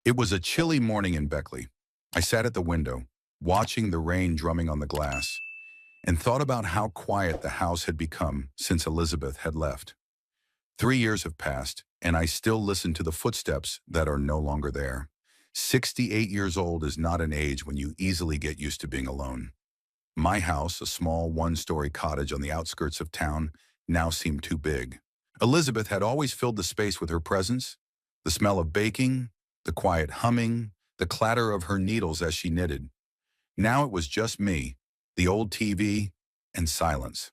It was a chilly morning in Beckley. I sat at the window, watching the rain drumming on the glass, and thought about how quiet the house had become since Elizabeth had left. 3 years have passed, and I still listen to the footsteps that are no longer there. 68 years old is not an age when you easily get used to being alone. My house, a small one-story cottage on the outskirts of town, now seemed too big. Elizabeth had always filled the space with her presence, the smell of baking, the quiet humming, the clatter of her needles as she knitted. Now it was just me, the old TV, and silence.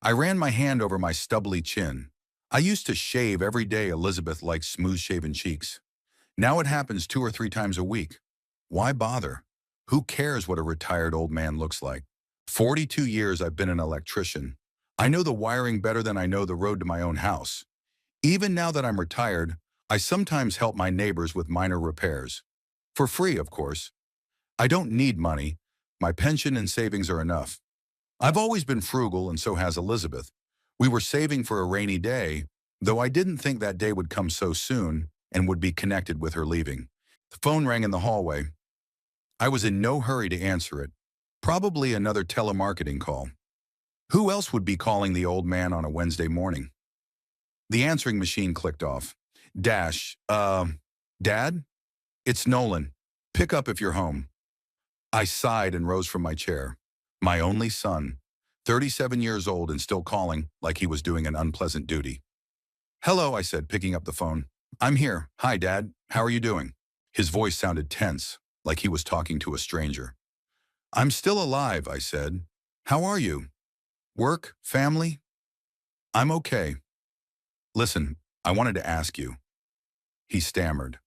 I ran my hand over my stubbly chin. I used to shave every day. Elizabeth liked smooth-shaven cheeks. Now it happens 2 or 3 times a week. Why bother? Who cares what a retired old man looks like? 42 years I've been an electrician. I know the wiring better than I know the road to my own house. Even now that I'm retired, I sometimes help my neighbors with minor repairs. For free, of course. I don't need money. My pension and savings are enough. I've always been frugal, and so has Elizabeth. We were saving for a rainy day, though I didn't think that day would come so soon and would be connected with her leaving. The phone rang in the hallway. I was in no hurry to answer it. Probably another telemarketing call. Who else would be calling the old man on a Wednesday morning? The answering machine clicked off. Dad? It's Nolan. Pick up if you're home. I sighed and rose from my chair. My only son, 37 years old and still calling like he was doing an unpleasant duty. Hello, I said, picking up the phone. I'm here. Hi, Dad. How are you doing? His voice sounded tense, like he was talking to a stranger. I'm still alive, I said. How are you? Work? Family? I'm okay. Listen, I wanted to ask you. He stammered.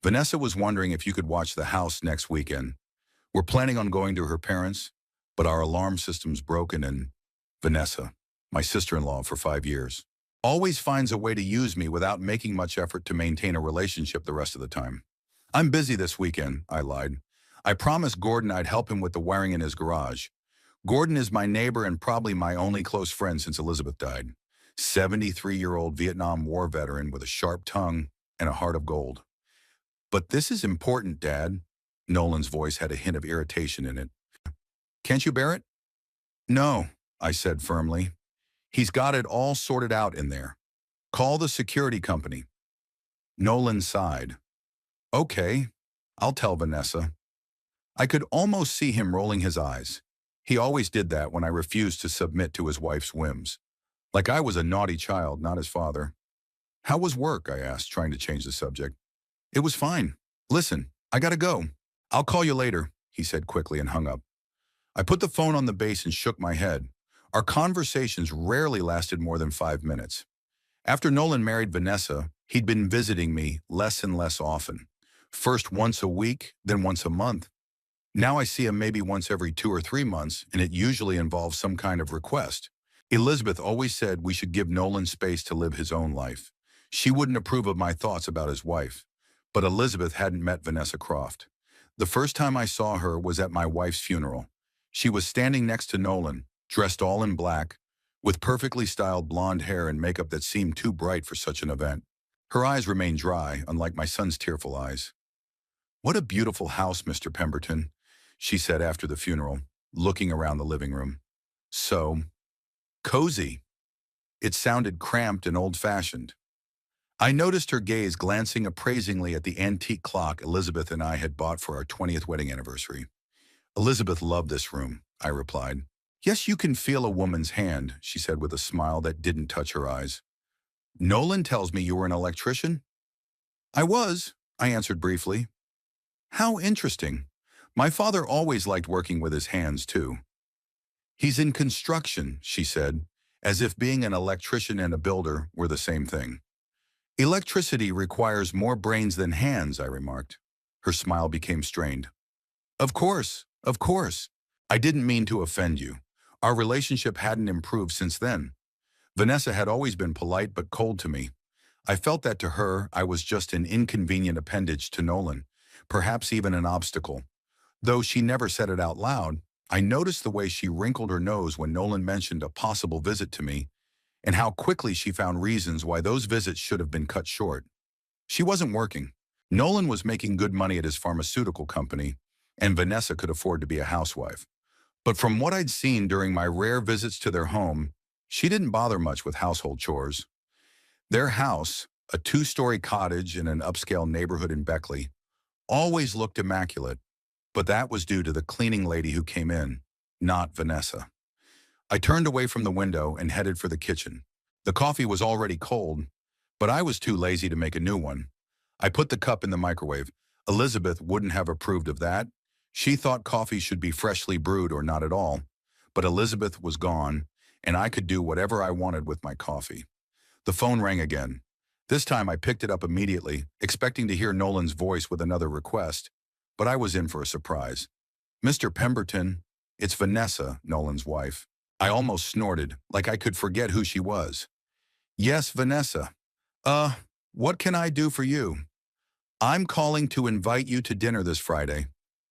Vanessa was wondering if you could watch the house next weekend. We're planning on going to her parents', but our alarm system's broken and Vanessa, my sister-in-law for 5 years, always finds a way to use me without making much effort to maintain a relationship the rest of the time. I'm busy this weekend, I lied. I promised Gordon I'd help him with the wiring in his garage. Gordon is my neighbor and probably my only close friend since Elizabeth died. 73-year-old Vietnam War veteran with a sharp tongue and a heart of gold. But this is important, Dad. Nolan's voice had a hint of irritation in it. Can't you bear it? No, I said firmly. He's got it all sorted out in there. Call the security company. Nolan sighed. Okay, I'll tell Vanessa. I could almost see him rolling his eyes. He always did that when I refused to submit to his wife's whims. Like I was a naughty child, not his father. How was work? I asked, trying to change the subject. It was fine. Listen, I gotta go. I'll call you later, he said quickly and hung up. I put the phone on the base and shook my head. Our conversations rarely lasted more than 5 minutes. After Nolan married Vanessa, he'd been visiting me less and less often. First once a week, then once a month. Now I see him maybe once every 2 or 3 months, and it usually involves some kind of request. Elizabeth always said we should give Nolan space to live his own life. She wouldn't approve of my thoughts about his wife. But Elizabeth hadn't met Vanessa Croft. The first time I saw her was at my wife's funeral. She was standing next to Nolan, dressed all in black, with perfectly styled blonde hair and makeup that seemed too bright for such an event. Her eyes remained dry, unlike my son's tearful eyes. What a beautiful house, Mr. Pemberton, she said after the funeral, looking around the living room. So cozy. It sounded cramped and old-fashioned. I noticed her gaze glancing appraisingly at the antique clock Elizabeth and I had bought for our 20th wedding anniversary. Elizabeth loved this room, I replied. Yes, you can feel a woman's hand, she said with a smile that didn't touch her eyes. Nolan tells me you were an electrician? I was, I answered briefly. How interesting. My father always liked working with his hands, too. He's in construction, she said, as if being an electrician and a builder were the same thing. Electricity requires more brains than hands, I remarked. Her smile became strained. Of course, of course. I didn't mean to offend you. Our relationship hadn't improved since then. Vanessa had always been polite but cold to me. I felt that to her, I was just an inconvenient appendage to Nolan, perhaps even an obstacle. Though she never said it out loud, I noticed the way she wrinkled her nose when Nolan mentioned a possible visit to me, and how quickly she found reasons why those visits should have been cut short. She wasn't working. Nolan was making good money at his pharmaceutical company, and Vanessa could afford to be a housewife. But from what I'd seen during my rare visits to their home, she didn't bother much with household chores. Their house, a two-story cottage in an upscale neighborhood in Beckley, always looked immaculate, but that was due to the cleaning lady who came in, not Vanessa. I turned away from the window and headed for the kitchen. The coffee was already cold, but I was too lazy to make a new one. I put the cup in the microwave. Elizabeth wouldn't have approved of that. She thought coffee should be freshly brewed or not at all. But Elizabeth was gone, and I could do whatever I wanted with my coffee. The phone rang again. This time I picked it up immediately, expecting to hear Nolan's voice with another request, but I was in for a surprise. "Mr. Pemberton, it's Vanessa, Nolan's wife." I almost snorted, like I could forget who she was. "Yes, Vanessa. What can I do for you?" "I'm calling to invite you to dinner this Friday."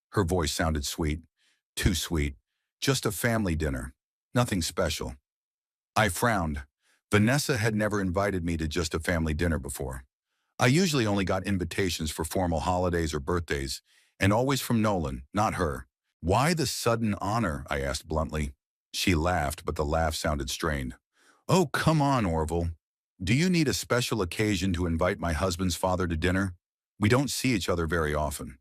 Her voice sounded sweet. Too sweet. Just a family dinner. Nothing special. I frowned. Vanessa had never invited me to just a family dinner before. I usually only got invitations for formal holidays or birthdays, and always from Nolan, not her. "Why the sudden honor?" I asked bluntly. She laughed, but the laugh sounded strained. "Oh, come on, Orville. Do you need a special occasion to invite my husband's father to dinner? We don't see each other very often."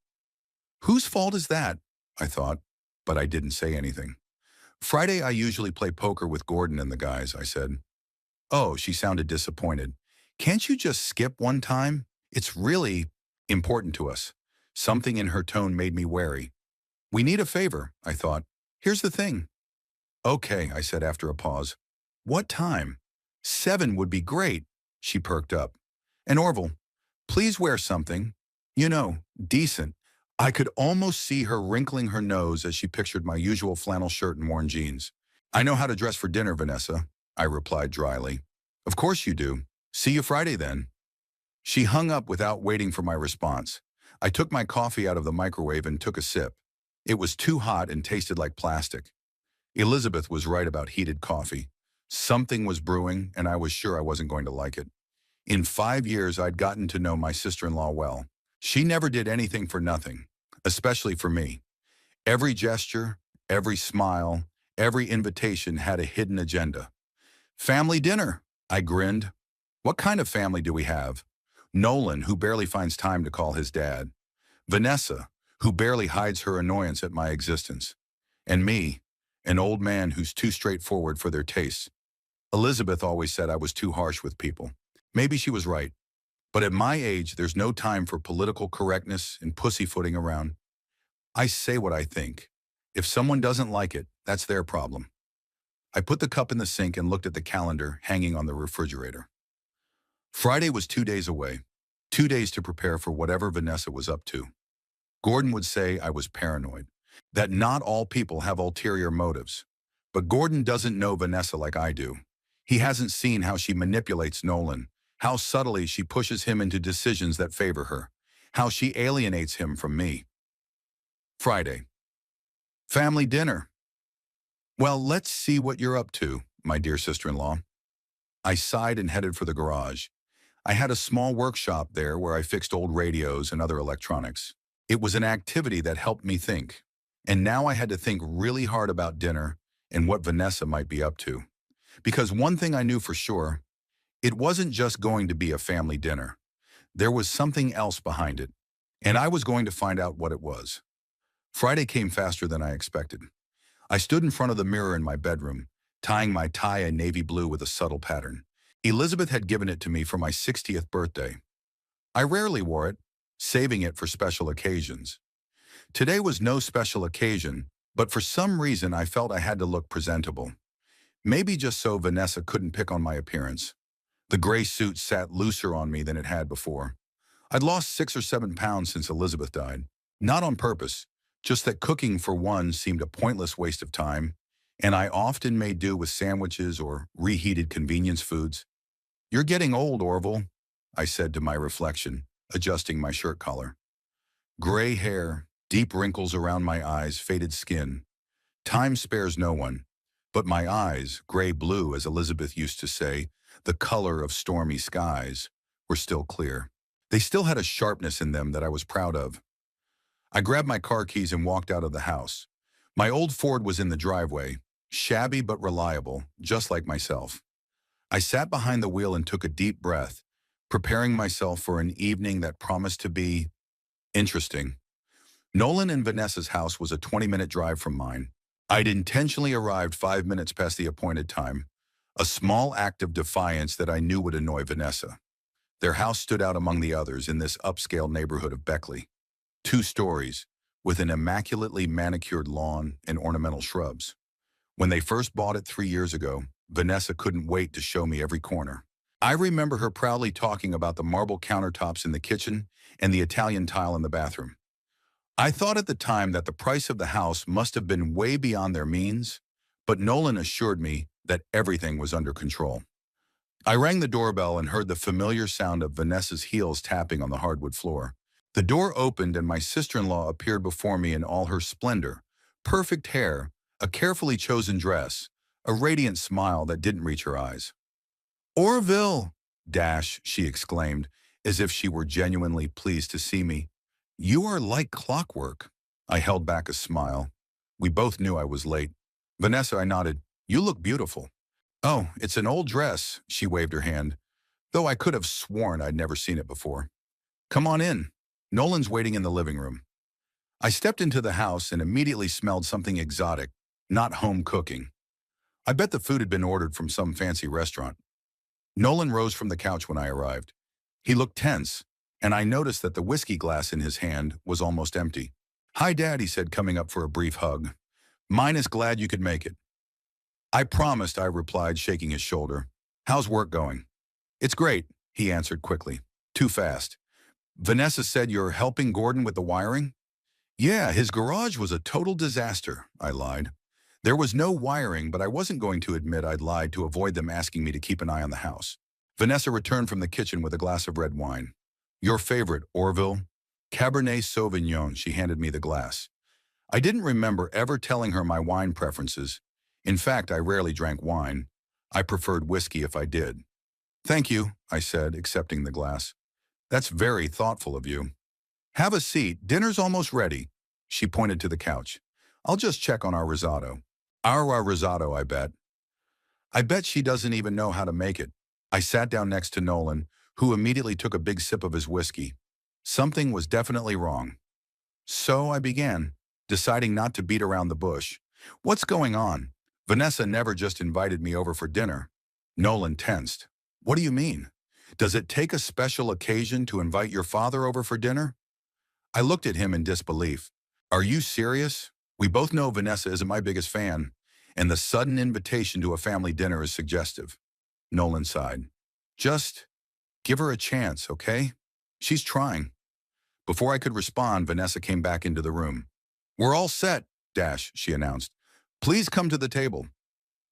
Whose fault is that? I thought, but I didn't say anything. "Friday I usually play poker with Gordon and the guys," I said. "Oh," she sounded disappointed. "Can't you just skip one time? It's really important to us." Something in her tone made me wary. "We need a favor," I thought. "Here's the thing." "Okay," I said after a pause. "What time?" "7 would be great." She perked up. "And Orville, please wear something, decent." I could almost see her wrinkling her nose as she pictured my usual flannel shirt and worn jeans. "I know how to dress for dinner, Vanessa," I replied dryly. "Of course you do. See you Friday then." She hung up without waiting for my response. I took my coffee out of the microwave and took a sip. It was too hot and tasted like plastic. Elizabeth was right about heated coffee. Something was brewing, and I was sure I wasn't going to like it. In 5 years, I'd gotten to know my sister-in-law well. She never did anything for nothing, especially for me. Every gesture, every smile, every invitation had a hidden agenda. "Family dinner," I grinned. "What kind of family do we have?" Nolan, who barely finds time to call his dad. Vanessa, who barely hides her annoyance at my existence. And me, an old man who's too straightforward for their tastes. Elizabeth always said I was too harsh with people. Maybe she was right. But at my age, there's no time for political correctness and pussyfooting around. I say what I think. If someone doesn't like it, that's their problem. I put the cup in the sink and looked at the calendar hanging on the refrigerator. Friday was 2 days away. 2 days to prepare for whatever Vanessa was up to. Gordon would say I was paranoid, that not all people have ulterior motives. But Gordon doesn't know Vanessa like I do. He hasn't seen how she manipulates Nolan, how subtly she pushes him into decisions that favor her, how she alienates him from me. Friday. Family dinner. "Well, let's see what you're up to, my dear sister-in-law." I sighed and headed for the garage. I had a small workshop there where I fixed old radios and other electronics. It was an activity that helped me think. And now I had to think really hard about dinner and what Vanessa might be up to. Because one thing I knew for sure, it wasn't just going to be a family dinner. There was something else behind it, and I was going to find out what it was. Friday came faster than I expected. I stood in front of the mirror in my bedroom, tying my tie a navy blue with a subtle pattern. Elizabeth had given it to me for my 60th birthday. I rarely wore it, saving it for special occasions. Today was no special occasion, but for some reason I felt I had to look presentable. Maybe just so Vanessa couldn't pick on my appearance. The gray suit sat looser on me than it had before. I'd lost 6 or 7 pounds since Elizabeth died. Not on purpose, just that cooking for one seemed a pointless waste of time, and I often made do with sandwiches or reheated convenience foods. "You're getting old, Orville," I said to my reflection, adjusting my shirt collar. Gray hair, deep wrinkles around my eyes, faded skin. Time spares no one, but my eyes, gray-blue as Elizabeth used to say, the color of stormy skies, were still clear. They still had a sharpness in them that I was proud of. I grabbed my car keys and walked out of the house. My old Ford was in the driveway, shabby but reliable, just like myself. I sat behind the wheel and took a deep breath, preparing myself for an evening that promised to be interesting. Nolan and Vanessa's house was a 20-minute drive from mine. I'd intentionally arrived 5 minutes past the appointed time, a small act of defiance that I knew would annoy Vanessa. Their house stood out among the others in this upscale neighborhood of Beckley. 2 stories, with an immaculately manicured lawn and ornamental shrubs. When they first bought it 3 years ago, Vanessa couldn't wait to show me every corner. I remember her proudly talking about the marble countertops in the kitchen and the Italian tile in the bathroom. I thought at the time that the price of the house must have been way beyond their means, but Nolan assured me that everything was under control. I rang the doorbell and heard the familiar sound of Vanessa's heels tapping on the hardwood floor. The door opened and my sister-in-law appeared before me in all her splendor, perfect hair, a carefully chosen dress, a radiant smile that didn't reach her eyes. "Orville!" she exclaimed, as if she were genuinely pleased to see me. "You are like clockwork." I held back a smile. We both knew I was late. "Vanessa," I nodded, "you look beautiful." "Oh, it's an old dress," she waved her hand, though I could have sworn I'd never seen it before. "Come on in. Nolan's waiting in the living room." I stepped into the house and immediately smelled something exotic, not home cooking. I bet the food had been ordered from some fancy restaurant. Nolan rose from the couch when I arrived. He looked tense, and I noticed that the whiskey glass in his hand was almost empty. "Hi, Dad," he said, coming up for a brief hug. "Mine is glad you could make it." "I promised," I replied, shaking his shoulder. "How's work going?" "It's great," he answered quickly. "Too fast." "Vanessa said you're helping Gordon with the wiring?" "Yeah, his garage was a total disaster," I lied. There was no wiring, but I wasn't going to admit I'd lied to avoid them asking me to keep an eye on the house. Vanessa returned from the kitchen with a glass of red wine. "Your favorite, Orville." "Cabernet Sauvignon," she handed me the glass. I didn't remember ever telling her my wine preferences. In fact, I rarely drank wine. I preferred whiskey if I did. "Thank you," I said, accepting the glass. "That's very thoughtful of you." "Have a seat. Dinner's almost ready." She pointed to the couch. "I'll just check on our risotto." Our risotto, I bet. I bet she doesn't even know how to make it. I sat down next to Nolan, who immediately took a big sip of his whiskey. Something was definitely wrong. So I began, deciding not to beat around the bush. "What's going on? Vanessa never just invited me over for dinner." Nolan tensed. "What do you mean? Does it take a special occasion to invite your father over for dinner?" I looked at him in disbelief. "Are you serious? We both know Vanessa isn't my biggest fan, and the sudden invitation to a family dinner is suggestive." Nolan sighed. "Just give her a chance, okay? She's trying." Before I could respond, Vanessa came back into the room. "We're all set, she announced. "Please come to the table."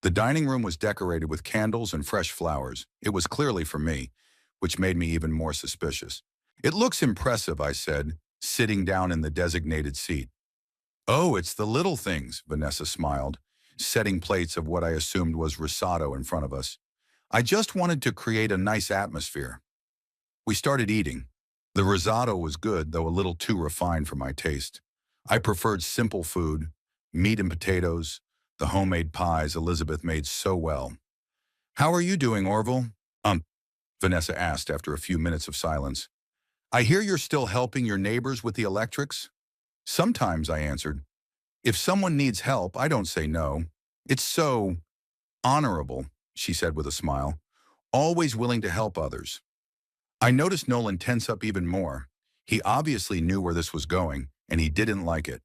The dining room was decorated with candles and fresh flowers. It was clearly for me, which made me even more suspicious. "It looks impressive," I said, sitting down in the designated seat. "Oh, it's the little things," Vanessa smiled, setting plates of what I assumed was risotto in front of us. "I just wanted to create a nice atmosphere." We started eating. The risotto was good, though a little too refined for my taste. I preferred simple food, meat and potatoes, the homemade pies Elizabeth made so well. "How are you doing, Orville?" Vanessa asked after a few minutes of silence. "I hear you're still helping your neighbors with the electrics?" "Sometimes," I answered. "If someone needs help, I don't say no. It's so honorable," she said with a smile. "Always willing to help others." I noticed Nolan tense up even more. He obviously knew where this was going, and he didn't like it.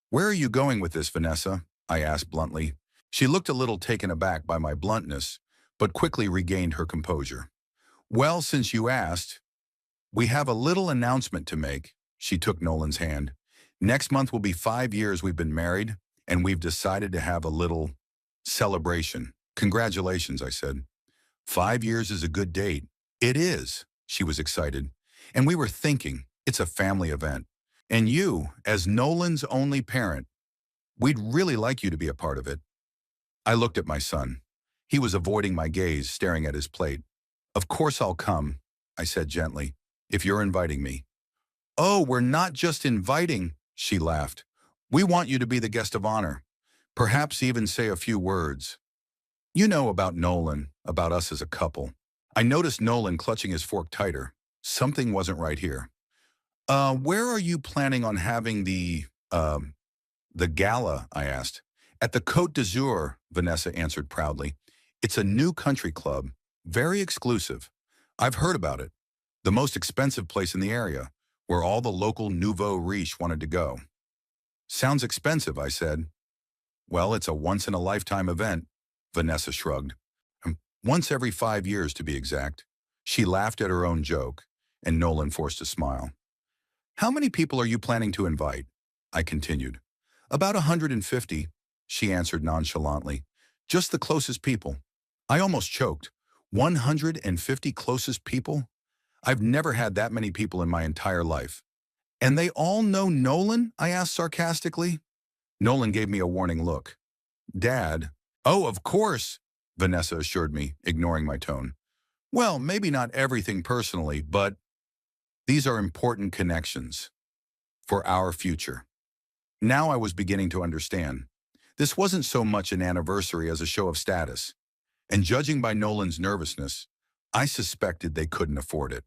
"Where are you going with this, Vanessa?" I asked bluntly. She looked a little taken aback by my bluntness, but quickly regained her composure. "Well, since you asked, we have a little announcement to make." She took Nolan's hand. "Next month will be 5 years we've been married, and we've decided to have a little celebration." "Congratulations," I said. 5 years is a good date." "It is," she was excited. "And we were thinking, it's a family event. And you, as Nolan's only parent, we'd really like you to be a part of it." I looked at my son. He was avoiding my gaze, staring at his plate. "Of course I'll come," I said gently. if you're inviting me. Oh, we're not just inviting, she laughed. We want you to be the guest of honor. Perhaps even say a few words. You know about Nolan, about us as a couple. I noticed Nolan clutching his fork tighter. Something wasn't right here. Where are you planning on having the gala, I asked. At the Côte d'Azur, Vanessa answered proudly. It's a new country club, very exclusive. I've heard about it. The most expensive place in the area, where all the local nouveau riche wanted to go. Sounds expensive, I said. Well, it's a once-in-a-lifetime event, Vanessa shrugged. Once every 5 years, to be exact. She laughed at her own joke, and Nolan forced a smile. How many people are you planning to invite? I continued. About 150, she answered nonchalantly. Just the closest people. I almost choked. 150 closest people? I've never had that many people in my entire life. And they all know Nolan? I asked sarcastically. Nolan gave me a warning look. Dad? Oh, of course, Vanessa assured me, ignoring my tone. Well, maybe not everything personally, but these are important connections for our future. Now I was beginning to understand. This wasn't so much an anniversary as a show of status, and judging by Nolan's nervousness, I suspected they couldn't afford it.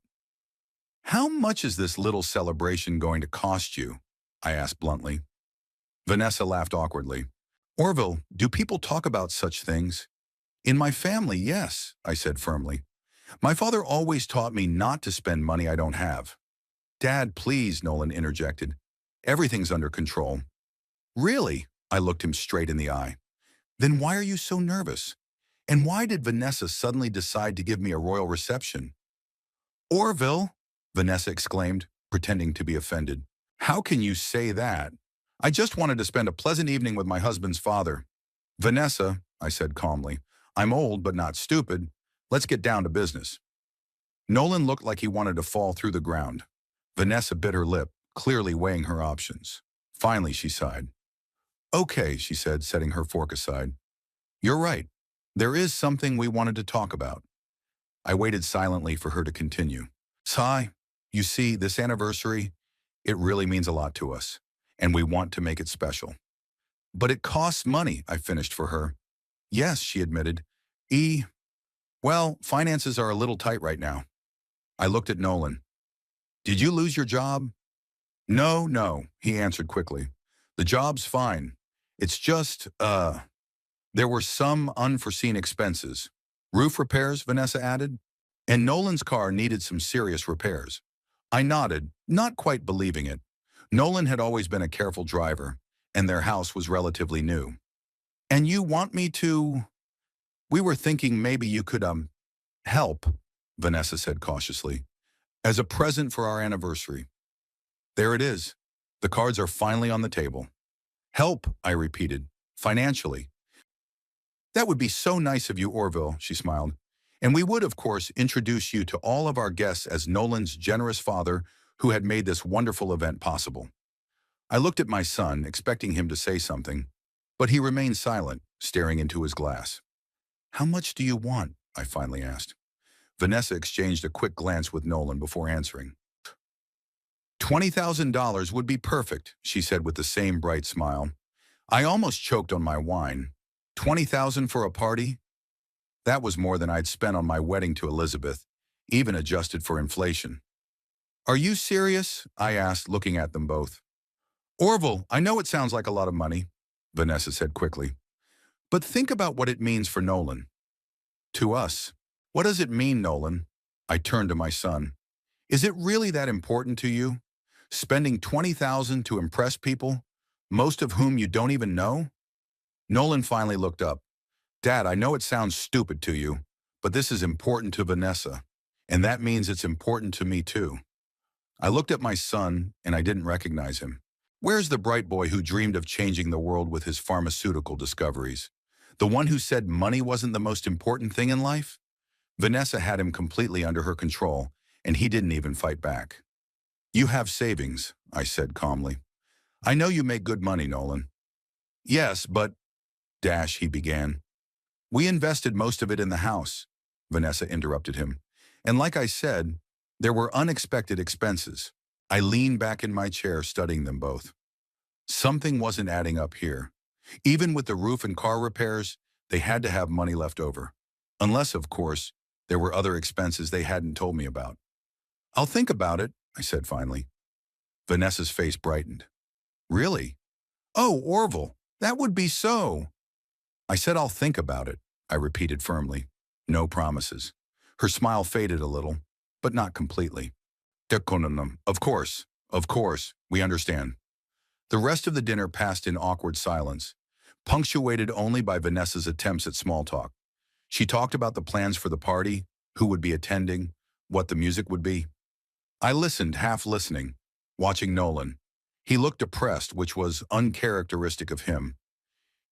How much is this little celebration going to cost you? I asked bluntly. Vanessa laughed awkwardly. Orville, do people talk about such things? In my family, yes, I said firmly. My father always taught me not to spend money I don't have. Dad, please, Nolan interjected. Everything's under control. Really? I looked him straight in the eye. Then why are you so nervous? And why did Vanessa suddenly decide to give me a royal reception? Orville, Vanessa exclaimed, pretending to be offended. How can you say that? I just wanted to spend a pleasant evening with my husband's father. Vanessa, I said calmly, I'm old but not stupid. Let's get down to business. Nolan looked like he wanted to fall through the ground. Vanessa bit her lip, clearly weighing her options. Finally, she sighed. Okay, she said, setting her fork aside. You're right. There is something we wanted to talk about. I waited silently for her to continue. Sai, you see, this anniversary, it really means a lot to us, and we want to make it special. But it costs money, I finished for her. Yes, she admitted. Well, finances are a little tight right now. I looked at Nolan. Did you lose your job? No, he answered quickly. The job's fine. It's just, there were some unforeseen expenses. Roof repairs, Vanessa added. And Nolan's car needed some serious repairs. I nodded, not quite believing it. Nolan had always been a careful driver, and their house was relatively new. And you want me to... We were thinking maybe you could, help, Vanessa said cautiously, as a present for our anniversary. There it is. The cards are finally on the table. Help, I repeated, financially. That would be so nice of you, Orville, she smiled. And we would, of course, introduce you to all of our guests as Nolan's generous father who had made this wonderful event possible. I looked at my son, expecting him to say something, but he remained silent, staring into his glass. How much do you want? I finally asked. Vanessa exchanged a quick glance with Nolan before answering. $20,000 would be perfect, she said with the same bright smile. I almost choked on my wine. $20,000 for a party? That was more than I'd spent on my wedding to Elizabeth, even adjusted for inflation. Are you serious? I asked, looking at them both. Orville, I know it sounds like a lot of money, Vanessa said quickly. But think about what it means for Nolan. To us. What does it mean, Nolan? I turned to my son. Is it really that important to you? Spending $20,000 to impress people, most of whom you don't even know? Nolan finally looked up. Dad, I know it sounds stupid to you, but this is important to Vanessa, and that means it's important to me too. I looked at my son, and I didn't recognize him. Where's the bright boy who dreamed of changing the world with his pharmaceutical discoveries? The one who said money wasn't the most important thing in life? Vanessa had him completely under her control, and he didn't even fight back. You have savings, I said calmly. I know you make good money, Nolan. Yes, but... he began. We invested most of it in the house, Vanessa interrupted him. And like I said, There were unexpected expenses. I leaned back in my chair, studying them both. Something wasn't adding up here. Even with the roof and car repairs, they had to have money left over. Unless, of course, there were other expenses they hadn't told me about. "I'll think about it," I said finally. Vanessa's face brightened. "Really? Oh, Orville, that would be so." "I said I'll think about it," I repeated firmly. No promises. Her smile faded a little, but not completely. Of course, we understand." The rest of the dinner passed in awkward silence, punctuated only by Vanessa's attempts at small talk. She talked about the plans for the party, who would be attending, what the music would be. I listened, half listening, watching Nolan. He looked depressed, which was uncharacteristic of him.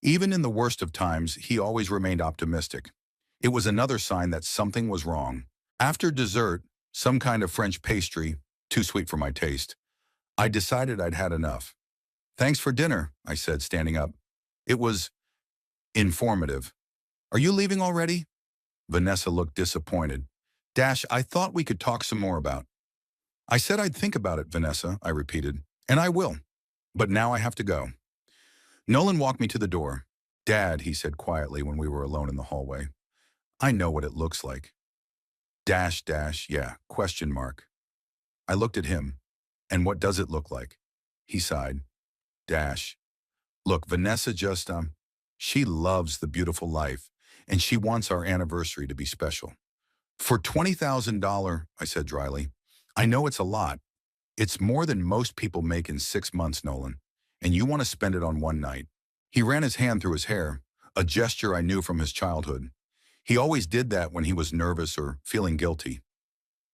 Even in the worst of times, he always remained optimistic. It was another sign that something was wrong. After dessert, some kind of French pastry, too sweet for my taste, I decided I'd had enough. "Thanks for dinner," I said, standing up. "It was informative. Are you leaving already?" Vanessa looked disappointed. I thought we could talk some more about." "I said I'd think about it, Vanessa," I repeated. "And I will. But now I have to go." Nolan walked me to the door. "Dad," he said quietly when we were alone in the hallway, "I know what it looks like." Yeah, question mark. I looked at him. "And what does it look like?" He sighed. Dash. "Look, Vanessa she loves the beautiful life, and she wants our anniversary to be special." "For $20,000, I said dryly. "I know it's a lot. It's more than most people make in 6 months, Nolan. And you want to spend it on one night." He ran his hand through his hair, a gesture I knew from his childhood. He always did that when he was nervous or feeling guilty.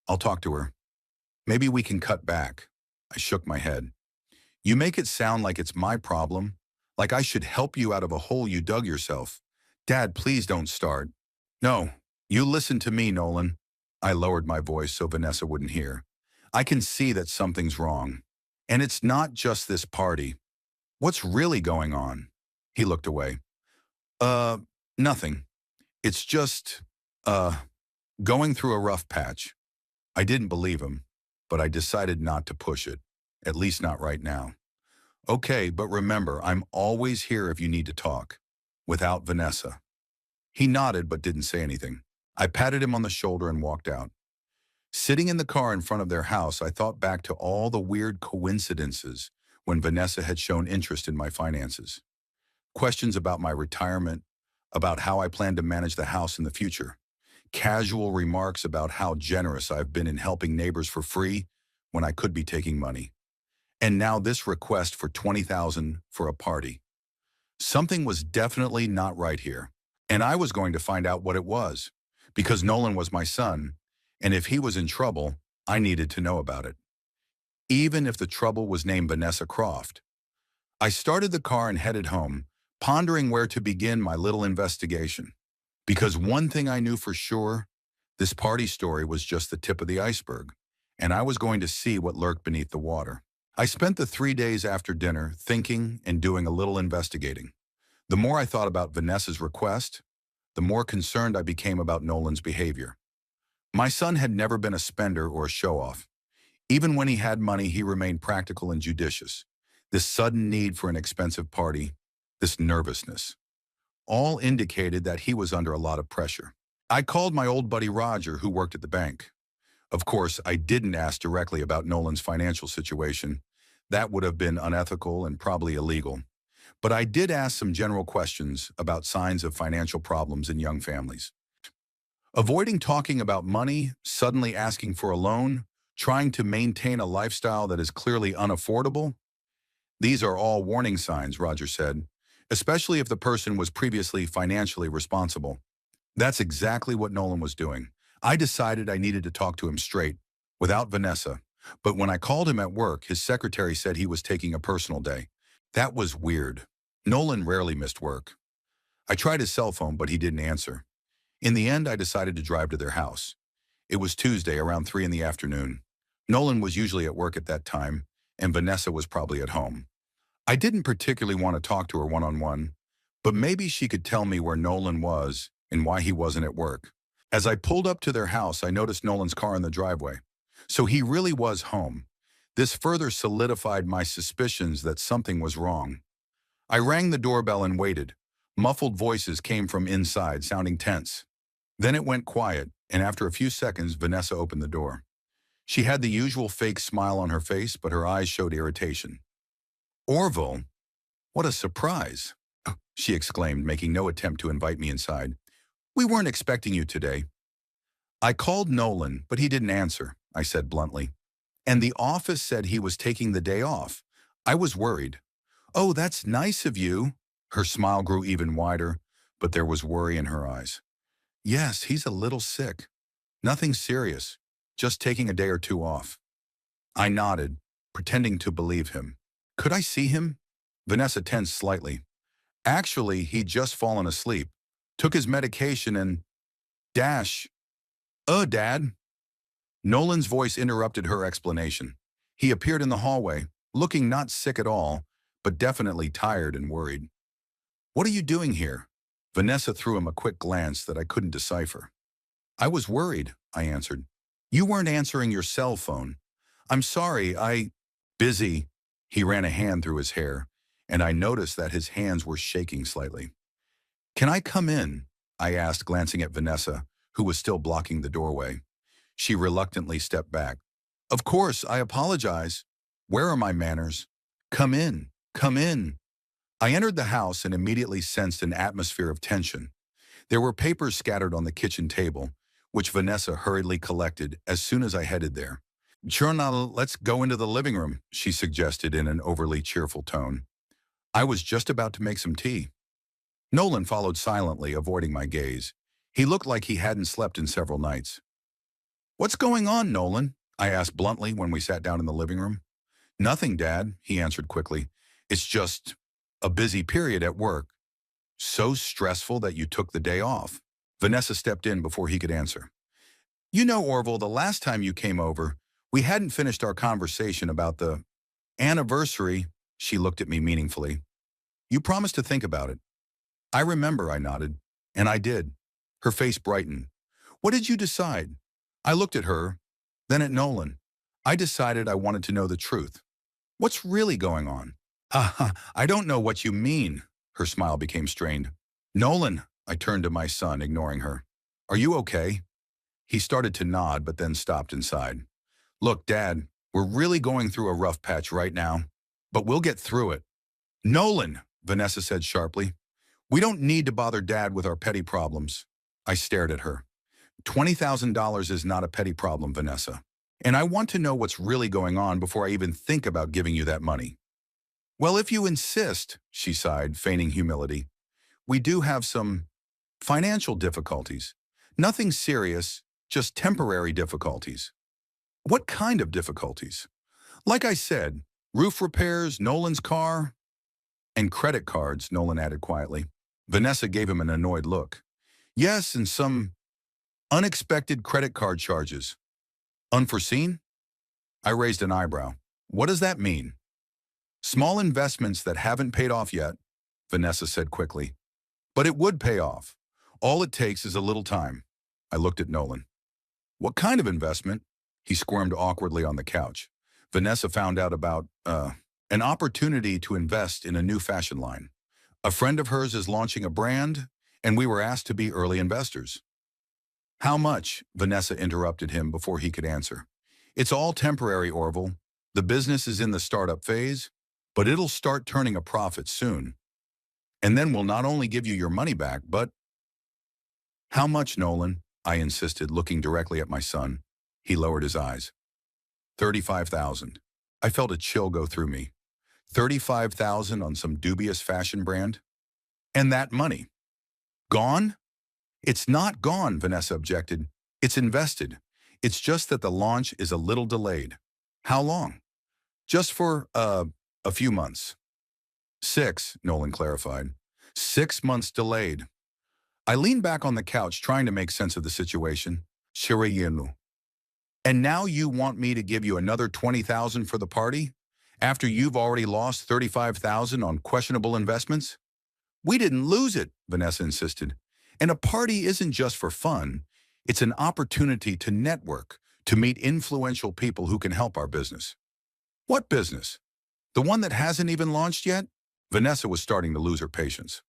"I'll talk to her. Maybe we can cut back." I shook my head. "You make it sound like it's my problem, like I should help you out of a hole you dug yourself. Dad, please don't start." "No, you listen to me, Nolan." I lowered my voice so Vanessa wouldn't hear. "I can see that something's wrong. And it's not just this party. What's really going on?" He looked away. Uh, Nothing. It's just, going through a rough patch." I didn't believe him, but I decided not to push it, at least not right now. "Okay, but remember, I'm always here if you need to talk." Without Vanessa. He nodded but didn't say anything. I patted him on the shoulder and walked out. Sitting in the car in front of their house, I thought back to all the weird coincidences when Vanessa had shown interest in my finances. Questions about my retirement, about how I plan to manage the house in the future. Casual remarks about how generous I've been in helping neighbors for free when I could be taking money. And now this request for $20,000 for a party. Something was definitely not right here. And I was going to find out what it was, because Nolan was my son, and if he was in trouble, I needed to know about it. Even if the trouble was named Vanessa Croft. I started the car and headed home, pondering where to begin my little investigation. Because one thing I knew for sure, this party story was just the tip of the iceberg, and I was going to see what lurked beneath the water. I spent the 3 days after dinner thinking and doing a little investigating. The more I thought about Vanessa's request, the more concerned I became about Nolan's behavior. My son had never been a spender or a show-off. Even when he had money, he remained practical and judicious. This sudden need for an expensive party, this nervousness, all indicated that he was under a lot of pressure. I called my old buddy Roger, who worked at the bank. Of course, I didn't ask directly about Nolan's financial situation. That would have been unethical and probably illegal. But I did ask some general questions about signs of financial problems in young families. Avoiding talking about money, suddenly asking for a loan, trying to maintain a lifestyle that is clearly unaffordable. These are all warning signs, Roger said, especially if the person was previously financially responsible. That's exactly what Nolan was doing. I decided I needed to talk to him straight, without Vanessa. But when I called him at work, his secretary said he was taking a personal day. That was weird. Nolan rarely missed work. I tried his cell phone, but he didn't answer. In the end, I decided to drive to their house. It was Tuesday, around 3 in the afternoon. Nolan was usually at work at that time, and Vanessa was probably at home. I didn't particularly want to talk to her one-on-one, but maybe she could tell me where Nolan was and why he wasn't at work. As I pulled up to their house, I noticed Nolan's car in the driveway. So he really was home. This further solidified my suspicions that something was wrong. I rang the doorbell and waited. Muffled voices came from inside, sounding tense. Then it went quiet, and after a few seconds, Vanessa opened the door. She had the usual fake smile on her face, but her eyes showed irritation. "Orville, what a surprise," she exclaimed, making no attempt to invite me inside. "We weren't expecting you today." "I called Nolan, but he didn't answer," I said bluntly. "And the office said he was taking the day off. I was worried." "Oh, that's nice of you." Her smile grew even wider, but there was worry in her eyes. "Yes, he's a little sick. Nothing serious, just taking a day or two off." I nodded, pretending to believe him. "Could I see him?" Vanessa tensed slightly. "Actually, he'd just fallen asleep, took his medication and dash. Dad." Nolan's voice interrupted her explanation. He appeared in the hallway, looking not sick at all, but definitely tired and worried. "What are you doing here?" Vanessa threw him a quick glance that I couldn't decipher. "I was worried," I answered. "You weren't answering your cell phone." "I'm sorry, Busy." He ran a hand through his hair, and I noticed that his hands were shaking slightly. "Can I come in?" I asked, glancing at Vanessa, who was still blocking the doorway. She reluctantly stepped back. "Of course, I apologize. Where are my manners? Come in, come in." I entered the house and immediately sensed an atmosphere of tension. There were papers scattered on the kitchen table, which Vanessa hurriedly collected as soon as I headed there. "Sure, now let's go into the living room," she suggested in an overly cheerful tone. I was just about to make some tea. Nolan followed silently, avoiding my gaze. He looked like he hadn't slept in several nights. "What's going on, Nolan?" I asked bluntly when we sat down in the living room. "Nothing, Dad," he answered quickly. "It's just a busy period at work." "So stressful that you took the day off." Vanessa stepped in before he could answer. "You know, Orville, the last time you came over, we hadn't finished our conversation about the anniversary." She looked at me meaningfully. "You promised to think about it." "I remember," I nodded. "And I did." Her face brightened. "What did you decide?" I looked at her, then at Nolan. "I decided I wanted to know the truth. What's really going on?" I don't know what you mean." Her smile became strained. "Nolan," I turned to my son, ignoring her. "Are you okay?" He started to nod, but then stopped inside. "Look, Dad, we're really going through a rough patch right now, but we'll get through it." "Nolan," Vanessa said sharply, "we don't need to bother Dad with our petty problems." I stared at her. $20,000 is not a petty problem, Vanessa. And I want to know what's really going on before I even think about giving you that money. "Well, if you insist," she sighed, feigning humility. "We do have some financial difficulties. Nothing serious, just temporary difficulties." "What kind of difficulties?" "Like I said, roof repairs, Nolan's car, and credit cards," Nolan added quietly. Vanessa gave him an annoyed look. "Yes, and some unexpected credit card charges." "Unforeseen?" I raised an eyebrow. "What does that mean?" "Small investments that haven't paid off yet," Vanessa said quickly. "But it would pay off. All it takes is a little time." I looked at Nolan. "What kind of investment?" He squirmed awkwardly on the couch. "Vanessa found out about, an opportunity to invest in a new fashion line. A friend of hers is launching a brand, and we were asked to be early investors." "How much?" Vanessa interrupted him before he could answer. "It's all temporary, Orville. The business is in the startup phase, but it'll start turning a profit soon. And then we'll not only give you your money back, but—" "How much, Nolan?" I insisted, looking directly at my son. He lowered his eyes. 35,000. I felt a chill go through me. 35,000 on some dubious fashion brand? And that money gone? "It's not gone," Vanessa objected. "It's invested. It's just that the launch is a little delayed." "How long?" "Just for, a few months." 6, Nolan clarified. 6 months delayed. I leaned back on the couch, trying to make sense of the situation. "Shirayenu. And now you want me to give you another 20,000 for the party? After you've already lost 35,000 on questionable investments?" "We didn't lose it," Vanessa insisted. "And a party isn't just for fun. It's an opportunity to network, to meet influential people who can help our business. What business? The one that hasn't even launched yet? Vanessa was starting to lose her patience.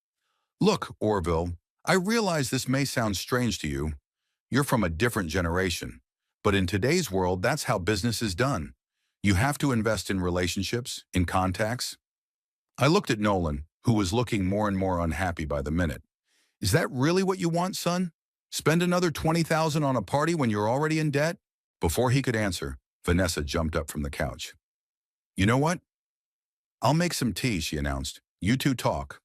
Look, Orville, I realize this may sound strange to you. You're from a different generation. But in today's world, that's how business is done. You have to invest in relationships, in contacts. I looked at Nolan, who was looking more and more unhappy by the minute. Is that really what you want, son? Spend another $20,000 on a party when you're already in debt? Before he could answer, Vanessa jumped up from the couch. You know what? I'll make some tea, she announced. You two talk.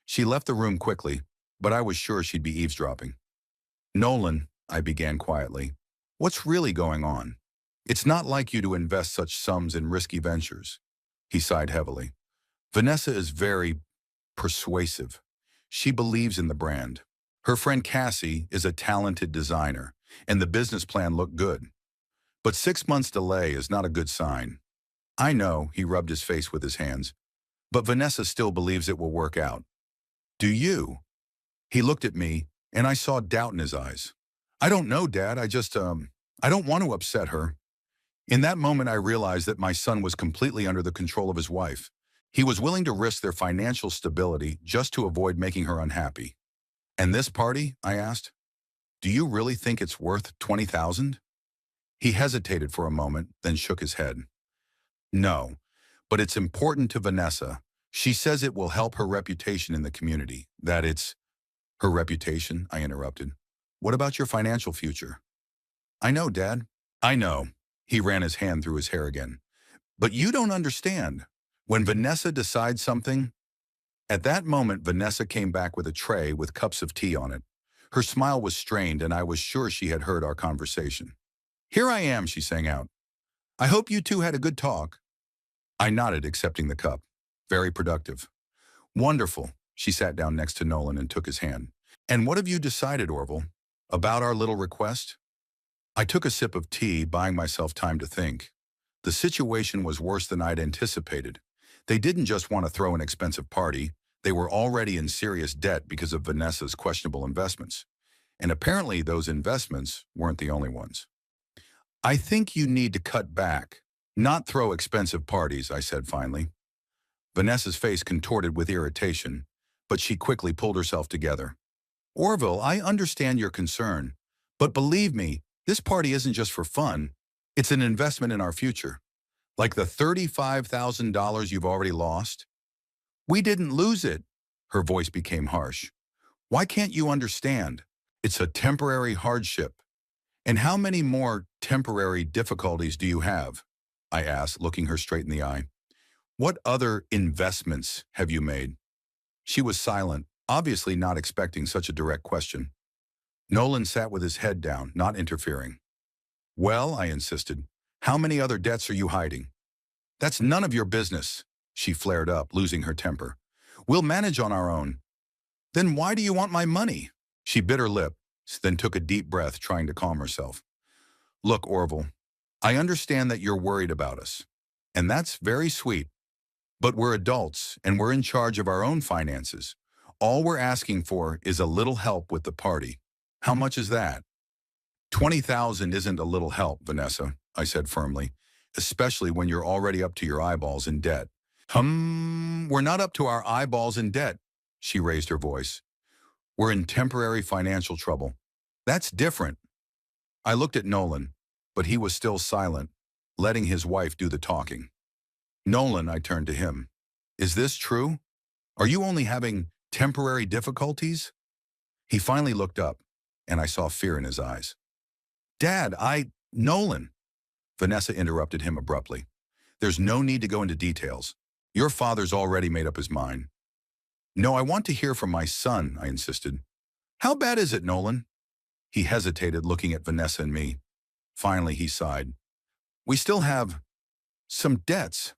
She left the room quickly, but I was sure she'd be eavesdropping. Nolan, I began quietly, what's really going on? It's not like you to invest such sums in risky ventures. He sighed heavily. Vanessa is very persuasive. She believes in the brand. Her friend Cassie is a talented designer, and the business plan looked good. But 6 months delay is not a good sign. I know, he rubbed his face with his hands, but Vanessa still believes it will work out. Do you? He looked at me, and I saw doubt in his eyes. I don't know, Dad. I don't want to upset her. In that moment, I realized that my son was completely under the control of his wife. He was willing to risk their financial stability just to avoid making her unhappy. And this party, I asked, do you really think it's worth $20,000? He hesitated for a moment, then shook his head. No, but it's important to Vanessa. She says it will help her reputation in the community. That it's her reputation, I interrupted. What about your financial future? I know, Dad. I know. He ran his hand through his hair again. But you don't understand. When Vanessa decides something, at that moment, Vanessa came back with a tray with cups of tea on it. Her smile was strained, and I was sure she had heard our conversation. Here I am, she sang out. I hope you two had a good talk. I nodded, accepting the cup. Very productive. Wonderful. She sat down next to Nolan and took his hand. And what have you decided, Orville? About our little request? I took a sip of tea, buying myself time to think. The situation was worse than I'd anticipated. They didn't just want to throw an expensive party. They were already in serious debt because of Vanessa's questionable investments. And apparently those investments weren't the only ones. I think you need to cut back, not throw expensive parties, I said finally. Vanessa's face contorted with irritation, but she quickly pulled herself together. Orville, I understand your concern, but believe me, this party isn't just for fun. It's an investment in our future. Like the $35,000 you've already lost? We didn't lose it. Her voice became harsh. Why can't you understand? It's a temporary hardship. And how many more temporary difficulties do you have? I asked, looking her straight in the eye. What other investments have you made? She was silent, obviously not expecting such a direct question. Nolan sat with his head down, not interfering. Well, I insisted, how many other debts are you hiding? That's none of your business, she flared up, losing her temper. We'll manage on our own. Then why do you want my money? She bit her lip, then took a deep breath, trying to calm herself. Look, Orville, I understand that you're worried about us, and that's very sweet. But we're adults, and we're in charge of our own finances. All we're asking for is a little help with the party. How much is that? $20,000 isn't a little help, Vanessa, I said firmly, especially when you're already up to your eyeballs in debt. We're not up to our eyeballs in debt, she raised her voice. We're in temporary financial trouble. That's different. I looked at Nolan, but he was still silent, letting his wife do the talking. Nolan, I turned to him. Is this true? Are you only having temporary difficulties? He finally looked up, and I saw fear in his eyes. Dad, Nolan. Vanessa interrupted him abruptly. There's no need to go into details. Your father's already made up his mind. No, I want to hear from my son, I insisted. How bad is it, Nolan? He hesitated, looking at Vanessa and me. Finally, he sighed. We still have some debts.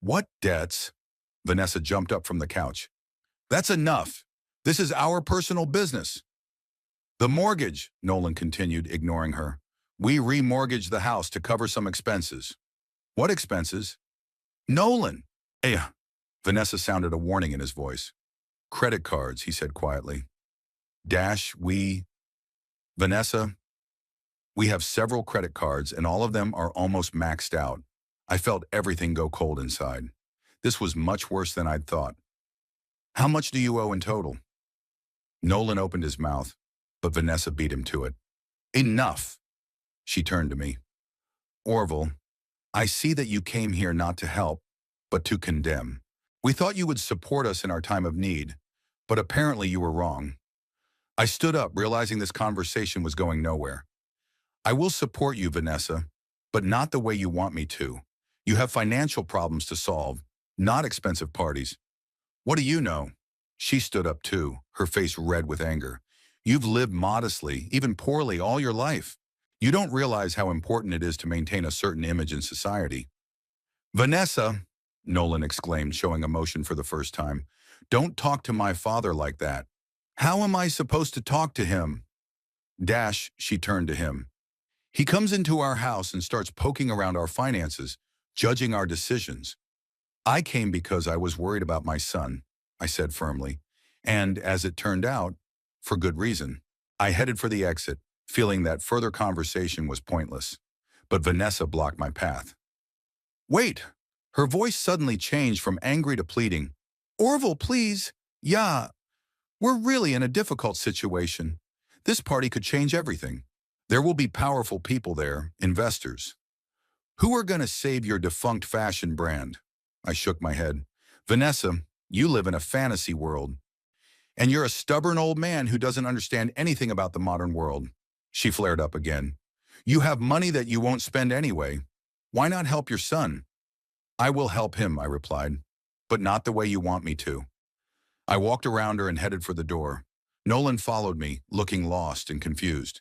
What debts? Vanessa jumped up from the couch. That's enough. This is our personal business. The mortgage, Nolan continued, ignoring her. We remortgaged the house to cover some expenses. What expenses? Nolan! Vanessa sounded a warning in his voice. Credit cards, he said quietly. Vanessa, We have several credit cards and all of them are almost maxed out. I felt everything go cold inside. This was much worse than I'd thought. How much do you owe in total? Nolan opened his mouth, but Vanessa beat him to it. Enough! She turned to me. Orville, I see that you came here not to help, but to condemn. We thought you would support us in our time of need, but apparently you were wrong. I stood up, realizing this conversation was going nowhere. I will support you, Vanessa, but not the way you want me to. You have financial problems to solve, not expensive parties. What do you know? She stood up too, her face red with anger. You've lived modestly, even poorly, all your life. You don't realize how important it is to maintain a certain image in society. Vanessa, Nolan exclaimed, showing emotion for the first time, don't talk to my father like that. How am I supposed to talk to him? Dash, she turned to him. He comes into our house and starts poking around our finances, judging our decisions. I came because I was worried about my son, I said firmly, and as it turned out, for good reason. I headed for the exit, feeling that further conversation was pointless, but Vanessa blocked my path. Wait! Her voice suddenly changed from angry to pleading. Orville, please! Yeah, we're really in a difficult situation. This party could change everything. There will be powerful people there, investors. Who are going to save your defunct fashion brand? I shook my head. Vanessa, you live in a fantasy world. And you're a stubborn old man who doesn't understand anything about the modern world. She flared up again. You have money that you won't spend anyway. Why not help your son? I will help him, I replied, but not the way you want me to. I walked around her and headed for the door. Nolan followed me, looking lost and confused.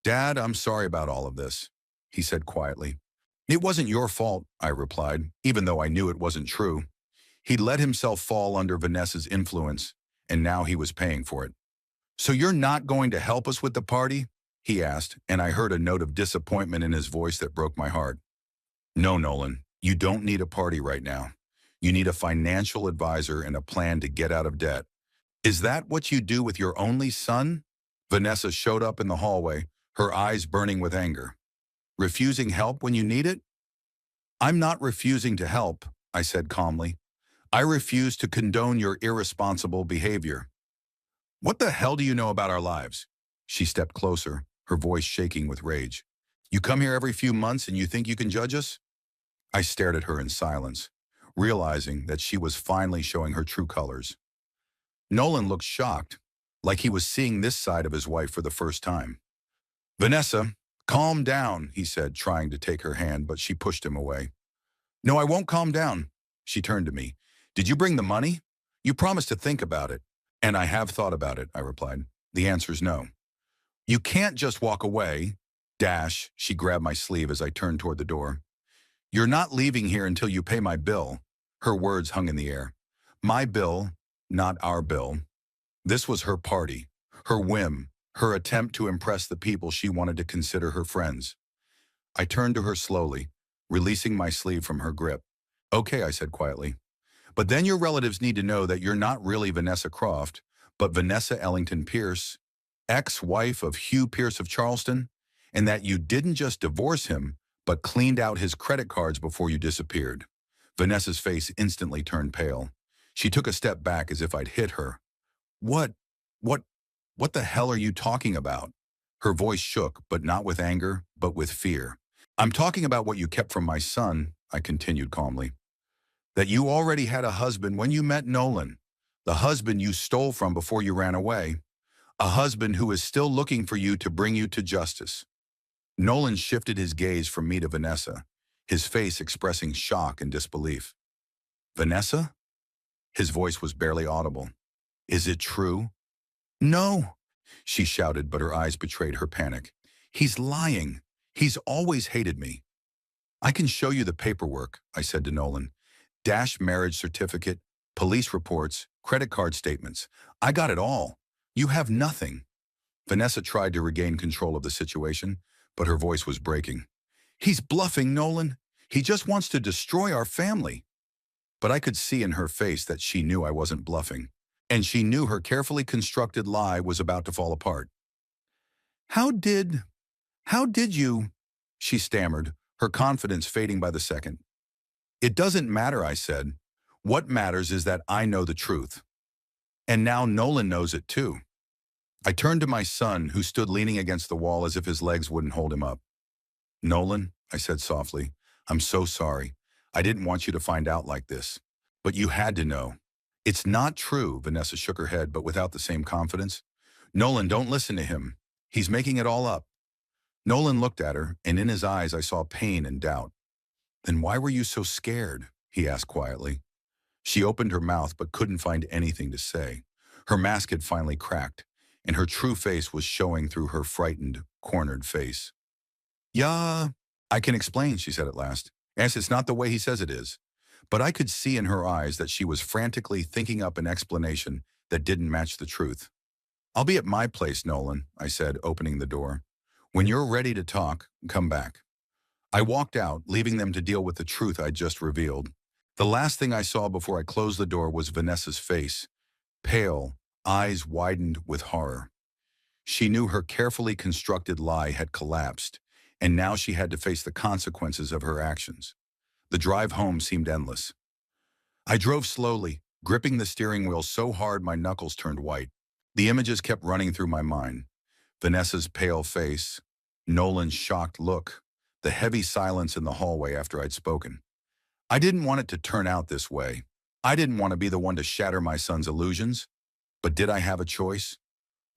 Dad, I'm sorry about all of this, he said quietly. It wasn't your fault, I replied, even though I knew it wasn't true. He'd let himself fall under Vanessa's influence, and now he was paying for it. So you're not going to help us with the party? He asked, and I heard a note of disappointment in his voice that broke my heart. No, Nolan, you don't need a party right now. You need a financial advisor and a plan to get out of debt. Is that what you do with your only son? Vanessa showed up in the hallway, her eyes burning with anger. Refusing help when you need it? I'm not refusing to help, I said calmly. I refuse to condone your irresponsible behavior. What the hell do you know about our lives? She stepped closer, her voice shaking with rage. You come here every few months and you think you can judge us? I stared at her in silence, realizing that she was finally showing her true colors. Nolan looked shocked, like he was seeing this side of his wife for the first time. Vanessa, calm down, he said, trying to take her hand, but she pushed him away. No, I won't calm down. She turned to me. Did you bring the money? You promised to think about it. And I have thought about it, I replied. The answer's no. You can't just walk away. Dash, she grabbed my sleeve as I turned toward the door. You're not leaving here until you pay my bill. Her words hung in the air. My bill, not our bill. This was her party, her whim, her attempt to impress the people she wanted to consider her friends. I turned to her slowly, releasing my sleeve from her grip. Okay, I said quietly. But then your relatives need to know that you're not really Vanessa Croft, but Vanessa Ellington Pierce, ex-wife of Hugh Pierce of Charleston, and that you didn't just divorce him, but cleaned out his credit cards before you disappeared. Vanessa's face instantly turned pale. She took a step back as if I'd hit her. What the hell are you talking about? Her voice shook, but not with anger, but with fear. I'm talking about what you kept from my son, I continued calmly. That you already had a husband when you met Nolan, the husband you stole from before you ran away, a husband who is still looking for you to bring you to justice. Nolan shifted his gaze from me to Vanessa, his face expressing shock and disbelief. Vanessa? His voice was barely audible. Is it true? No, she shouted, but her eyes betrayed her panic. He's lying. He's always hated me. I can show you the paperwork, I said to Nolan. Dash marriage certificate, police reports, credit card statements. I got it all. You have nothing. Vanessa tried to regain control of the situation, but her voice was breaking. He's bluffing, Nolan. He just wants to destroy our family. But I could see in her face that she knew I wasn't bluffing, and she knew her carefully constructed lie was about to fall apart. How did How did you? She stammered, her confidence fading by the second. It doesn't matter, I said. What matters is that I know the truth. And now Nolan knows it too. I turned to my son, who stood leaning against the wall as if his legs wouldn't hold him up. Nolan, I said softly, I'm so sorry. I didn't want you to find out like this. But you had to know. It's not true, Vanessa shook her head, but without the same confidence. Nolan, don't listen to him. He's making it all up. Nolan looked at her, and in his eyes I saw pain and doubt. Then why were you so scared? He asked quietly. She opened her mouth but couldn't find anything to say. Her mask had finally cracked, and her true face was showing through her frightened, cornered face. Yeah, I can explain, she said at last. Yes, it's not the way he says it is. But I could see in her eyes that she was frantically thinking up an explanation that didn't match the truth. I'll be at my place, Nolan, I said, opening the door. When you're ready to talk, come back. I walked out, leaving them to deal with the truth I'd just revealed. The last thing I saw before I closed the door was Vanessa's face, pale, eyes widened with horror. She knew her carefully constructed lie had collapsed, and now she had to face the consequences of her actions. The drive home seemed endless. I drove slowly, gripping the steering wheel so hard my knuckles turned white. The images kept running through my mind. Vanessa's pale face, Nolan's shocked look, the heavy silence in the hallway after I'd spoken. I didn't want it to turn out this way. I didn't want to be the one to shatter my son's illusions. But did I have a choice?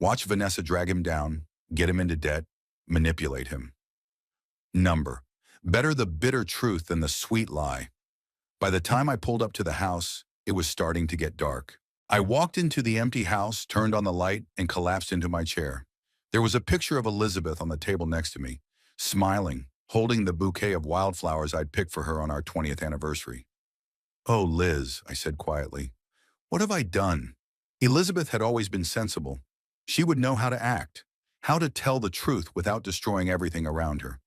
Watch Vanessa drag him down, get him into debt, manipulate him. Number. Better the bitter truth than the sweet lie. By the time I pulled up to the house, it was starting to get dark. I walked into the empty house, turned on the light, and collapsed into my chair. There was a picture of Elizabeth on the table next to me, smiling, holding the bouquet of wildflowers I'd picked for her on our 20th anniversary. Oh, Liz, I said quietly, what have I done? Elizabeth had always been sensible. She would know how to act, how to tell the truth without destroying everything around her.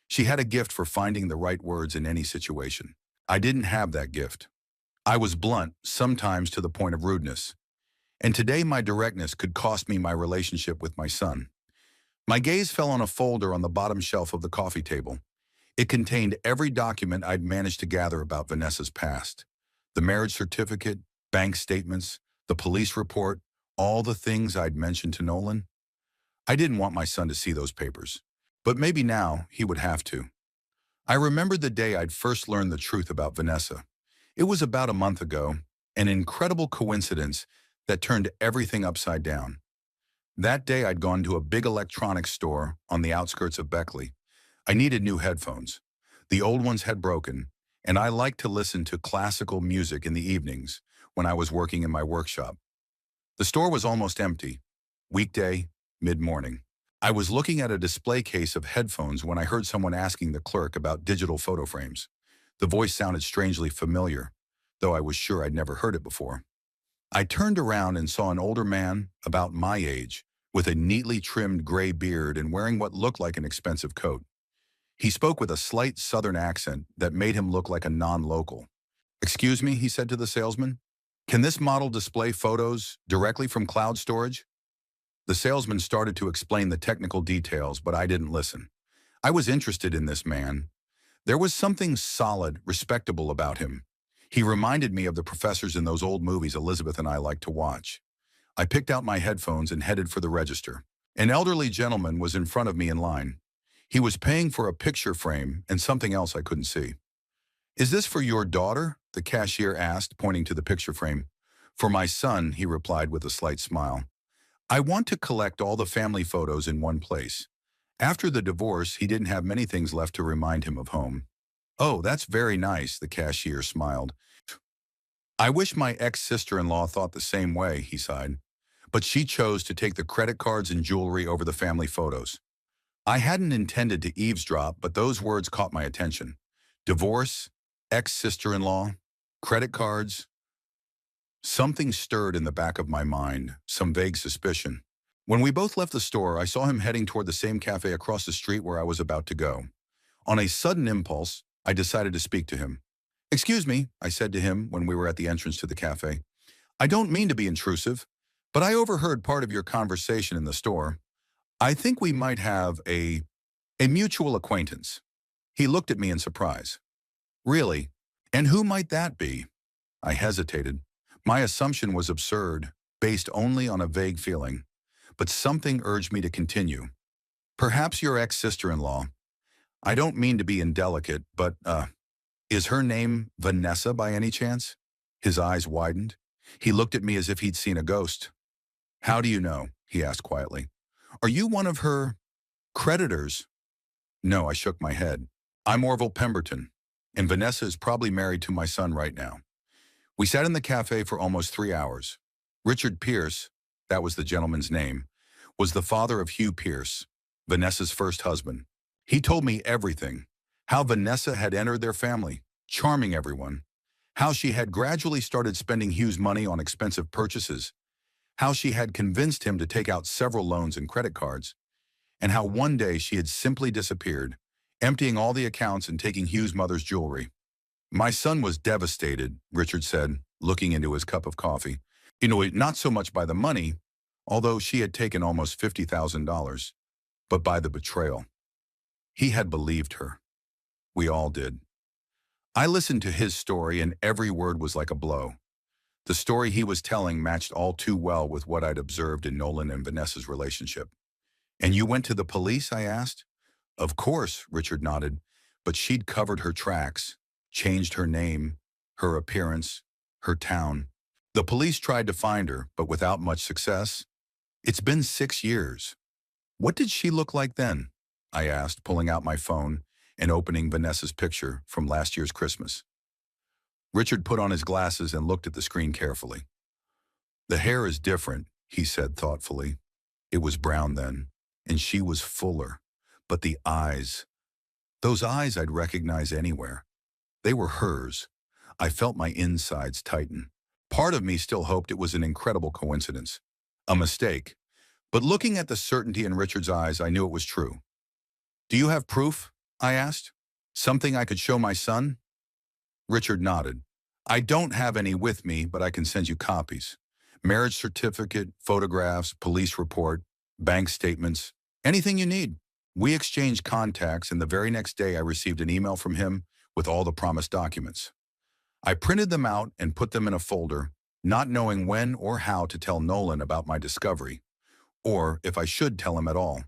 She had a gift for finding the right words in any situation. I didn't have that gift. I was blunt, sometimes to the point of rudeness. And today my directness could cost me my relationship with my son. My gaze fell on a folder on the bottom shelf of the coffee table. It contained every document I'd managed to gather about Vanessa's past. The marriage certificate, bank statements, the police report, all the things I'd mentioned to Nolan. I didn't want my son to see those papers. But maybe now he would have to. I remembered the day I'd first learned the truth about Vanessa. It was about a month ago, an incredible coincidence that turned everything upside down. That day I'd gone to a big electronics store on the outskirts of Beckley. I needed new headphones. The old ones had broken, and I liked to listen to classical music in the evenings when I was working in my workshop. The store was almost empty. Weekday, mid-morning. I was looking at a display case of headphones when I heard someone asking the clerk about digital photo frames. The voice sounded strangely familiar, though I was sure I'd never heard it before. I turned around and saw an older man, about my age, with a neatly trimmed gray beard and wearing what looked like an expensive coat. He spoke with a slight southern accent that made him look like a non-local. "Excuse me," he said to the salesman. "Can this model display photos directly from cloud storage?" The salesman started to explain the technical details, but I didn't listen. I was interested in this man. There was something solid, respectable about him. He reminded me of the professors in those old movies Elizabeth and I liked to watch. I picked out my headphones and headed for the register. An elderly gentleman was in front of me in line. He was paying for a picture frame and something else I couldn't see. "Is this for your daughter?" the cashier asked, pointing to the picture frame. "For my son," he replied with a slight smile. "I want to collect all the family photos in one place." After the divorce, he didn't have many things left to remind him of home. "Oh, that's very nice," the cashier smiled. "I wish my ex-sister-in-law thought the same way," he sighed. But she chose to take the credit cards and jewelry over the family photos. I hadn't intended to eavesdrop, but those words caught my attention. Divorce, ex-sister-in-law, credit cards. Something stirred in the back of my mind, some vague suspicion. When we both left the store, I saw him heading toward the same cafe across the street where I was about to go. On a sudden impulse, I decided to speak to him. "Excuse me," I said to him when we were at the entrance to the cafe. "I don't mean to be intrusive, but I overheard part of your conversation in the store. I think we might have a A mutual acquaintance. He looked at me in surprise. Really? And who might that be? I hesitated. My assumption was absurd, based only on a vague feeling. But something urged me to continue. Perhaps your ex-sister-in-law. I don't mean to be indelicate, but, is her name Vanessa by any chance? His eyes widened. He looked at me as if he'd seen a ghost. How do you know? He asked quietly. Are you one of her creditors? No, I shook my head. I'm Orville Pemberton, and Vanessa is probably married to my son right now. We sat in the cafe for almost 3 hours. Richard Pierce, that was the gentleman's name, was the father of Hugh Pierce, Vanessa's first husband. He told me everything, how Vanessa had entered their family, charming everyone, how she had gradually started spending Hugh's money on expensive purchases, how she had convinced him to take out several loans and credit cards, and how one day she had simply disappeared, emptying all the accounts and taking Hugh's mother's jewelry. My son was devastated, Richard said, looking into his cup of coffee. Not so much by the money, although she had taken almost $50,000, but by the betrayal. He had believed her. We all did. I listened to his story, and every word was like a blow. The story he was telling matched all too well with what I'd observed in Nolan and Vanessa's relationship. And you went to the police? I asked. Of course, Richard nodded, but she'd covered her tracks, changed her name, her appearance, her town. The police tried to find her, but without much success. It's been 6 years. What did she look like then? I asked, pulling out my phone and opening Vanessa's picture from last year's Christmas. Richard put on his glasses and looked at the screen carefully. The hair is different, he said thoughtfully. It was brown then, and she was fuller. But the eyes, those eyes I'd recognize anywhere. They were hers. I felt my insides tighten. Part of me still hoped it was an incredible coincidence, a mistake. But looking at the certainty in Richard's eyes, I knew it was true. Do you have proof? I asked. Something I could show my son? Richard nodded. I don't have any with me, but I can send you copies. Marriage certificate, photographs, police report, bank statements, anything you need. We exchanged contacts, and the very next day I received an email from him with all the promised documents. I printed them out and put them in a folder, not knowing when or how to tell Nolan about my discovery, or if I should tell him at all.